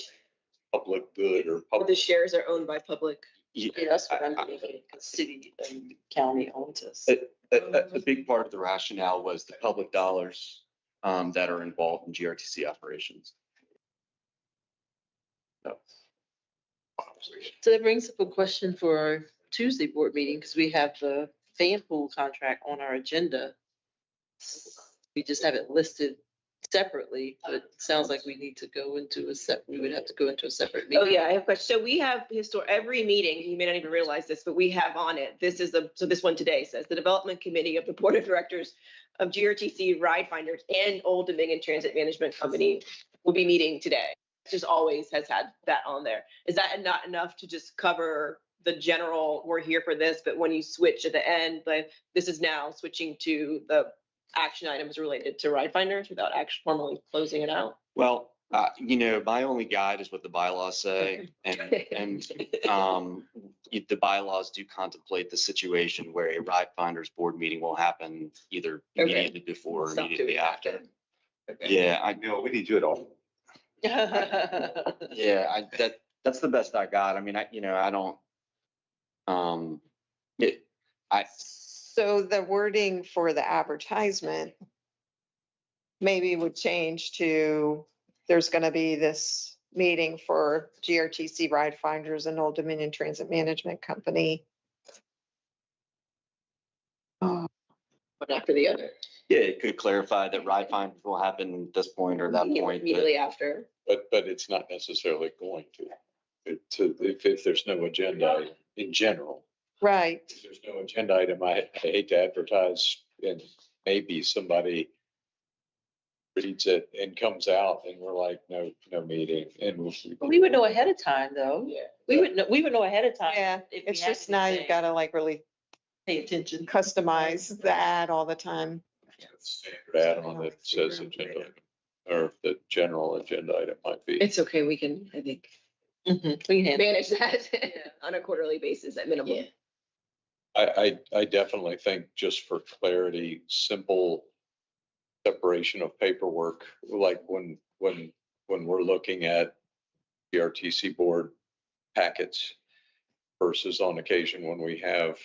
public good or The public. shares are owned by public Yeah, that's what I'm thinking, because city and county owns us. a big part of the rationale was the public dollars that are involved in GRTC operations. So, So that brings up a question for our Tuesday board meeting, because we have the fan pool contract on our agenda. We just have it listed separately, but it sounds like we need to go into we would have to go into a separate Oh, meeting. yeah, I have a question. So we have every meeting, you may not even realize this, but we have on it, so this one today says the Development Committee of the Board of Directors of GRTC RideFinders and Old Dominion Transit Management Company will be meeting today. Just always has had that on there. Is that not enough to just cover the general, we're here for this, but when you switch at the end, like this is now switching to the action items related to RideFinders without actually formally closing it out? well, my only guide is what the bylaws say, and the bylaws do contemplate the situation where a RideFinders board meeting will happen either immediately before or Stop immediately doing that after. then. Okay. Yeah, No, we need you at all. yeah, that's the best I got. I mean, I don't, So the wording for the advertisement maybe would change to, there's going to be this meeting for GRTC RideFinders and Old Dominion Transit Management Company. But not for the other. yeah, it could clarify that RideFinders will happen at this point or that point. but- Immediately after. But it's not necessarily going to. If there's no agenda in general, Right. if there's no agenda item, I hate to advertise, and maybe somebody reads it and comes out and we're like, no meeting, and We would know ahead of time, though. Yeah. We would know ahead of time. Yeah, if we it's had just now you've anything. got to like really Pay attention. customize the ad all the time. standard add-on that says agenda, or the general agenda item might be. It's okay, we can, I think. We can handle it. Manage that on a quarterly basis at minimum. Yeah. I definitely think, just for clarity, simple separation of paperwork, like when we're looking at the RTC board packets versus on occasion when we have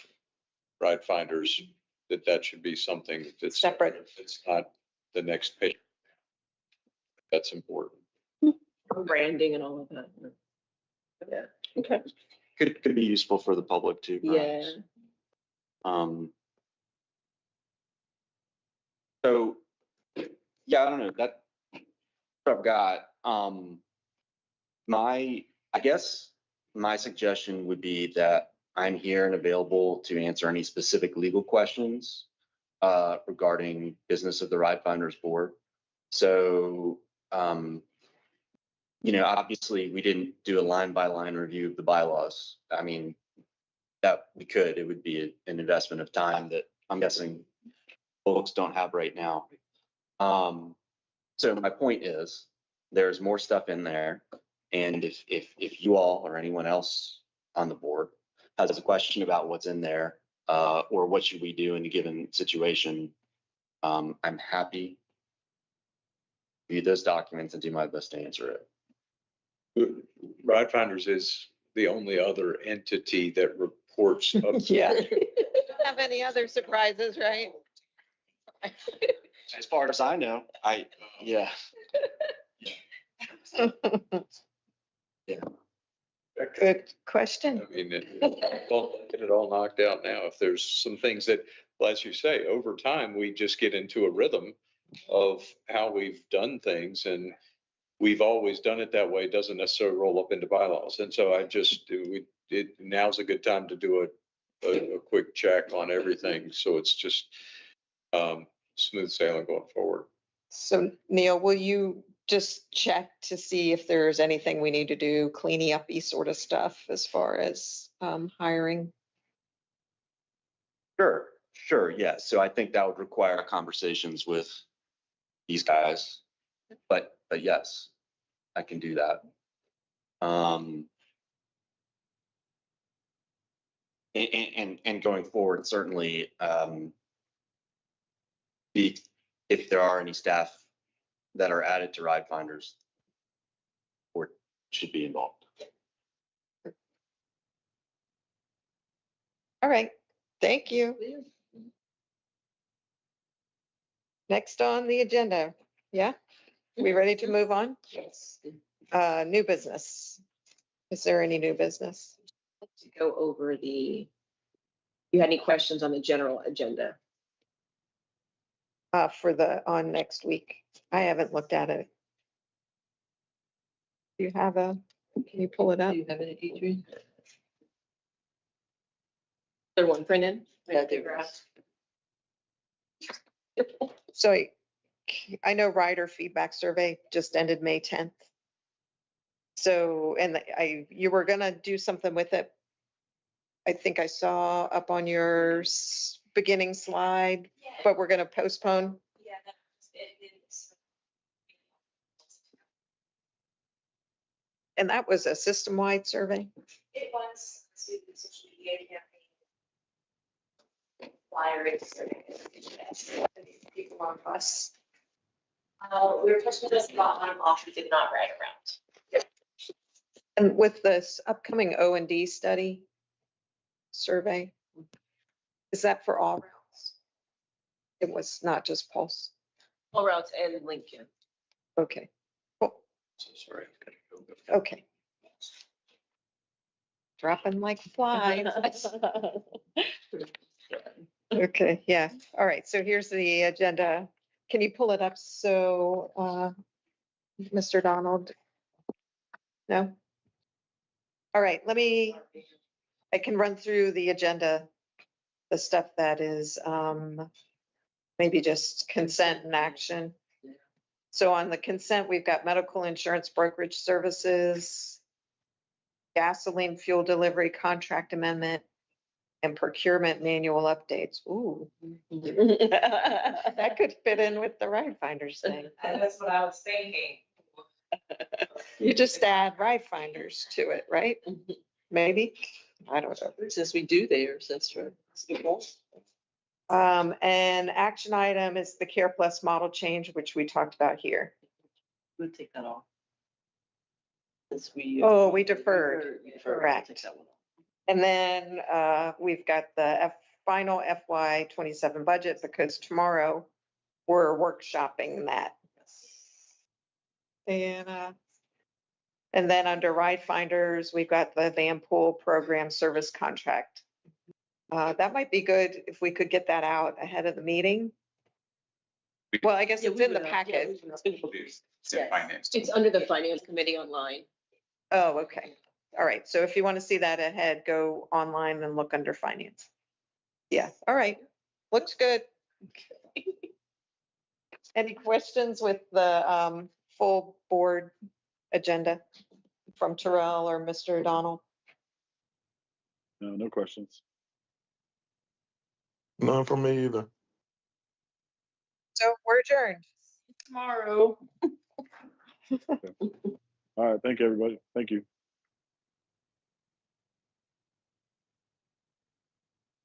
RideFinders, that should be something that's Separate. It's not the next page. That's important. Branding and all of that. Yeah. Okay. Could be useful for the public too. Yeah. perhaps. So, yeah, I don't know, that's what I've got. I guess my suggestion would be that I'm here and available to answer any specific legal questions regarding business of the RideFinders board. So, obviously we didn't do a line by line review of the bylaws. I mean, that we could, it would be an investment of time that I'm guessing folks don't have right now. So my point is, there's more stuff in there. And if you all or anyone else on the board has a question about what's in there, or what should we do in a given situation, I'm happy to view those documents and do my best to answer it. RideFinders is the only other entity that reports. Yeah. Don't have any other surprises, right? As far as I know, yeah. Good question. I mean, don't get it all knocked out now. If there's some things that, well, as you say, over time, we just get into a rhythm of how we've done things, and we've always done it that way. It doesn't necessarily roll up into bylaws. And so now's a good time to do a quick check on everything. So it's just smooth sailing going forward. So Neil, will you just check to see if there's anything we need to do, cleaning up sort of stuff as far as hiring? Sure, yeah. So I think that would require conversations with these guys, but yes, I can do that. And going forward, certainly, if there are any staff that are added to RideFinders, or should be involved. All right, thank you. Next on the agenda, yeah? We ready to move on? Yes. New business. Is there any new business? To go over you had any questions on the general agenda? On next week? I haven't looked at it. Do you have can you pull it up? Do you have any, Adrian? Third one printed? Yeah, I do. So I know rider feedback survey just ended May 10th. So, and you were gonna do something with it. I think I saw up on your beginning slide, but we're gonna postpone. Yeah, it's. And that was a system-wide survey. It was to the social media campaign. Flyer people on bus. We were touching this about on off, we did not ride around. And with this upcoming O&D study survey, is that for all routes? It was not just Pulse. All routes and Lincoln. Okay. Cool. So sorry. Okay. Dropping like flies. Okay, yeah. All right, so here's the agenda. Can you pull it up? So, Mr. Donald? No? All right, I can run through the agenda, the stuff that is maybe just consent and action. So on the consent, we've got medical insurance brokerage services, gasoline fuel delivery contract amendment, and procurement manual updates. Ooh. That could fit in with the RideFinders thing. That's what I was thinking. You just add RideFinders to it, right? Maybe, I don't know. Since we do theirs, that's true. And action item is the Care Plus model change, which we talked about here. We'll take that off. Since we. Oh, we deferred. Deferred. Correct. Take that one off. And then we've got the final FY 27 budget because tomorrow we're workshopping that. And then under RideFinders, we've got the van pool program service contract. That might be good if we could get that out ahead of the meeting. Well, I guess Yeah, it's we in the will. packet. It's in finance. It's under the finance committee online. Oh, okay. All right. So if you want to see that ahead, go online and look under finance. Yeah. All right. Looks good. Any questions with the full board agenda from Terrell or Mr. Donald? No, no questions. None from me either. So we're adjourned. Tomorrow. All right, thank you, everybody. Thank you.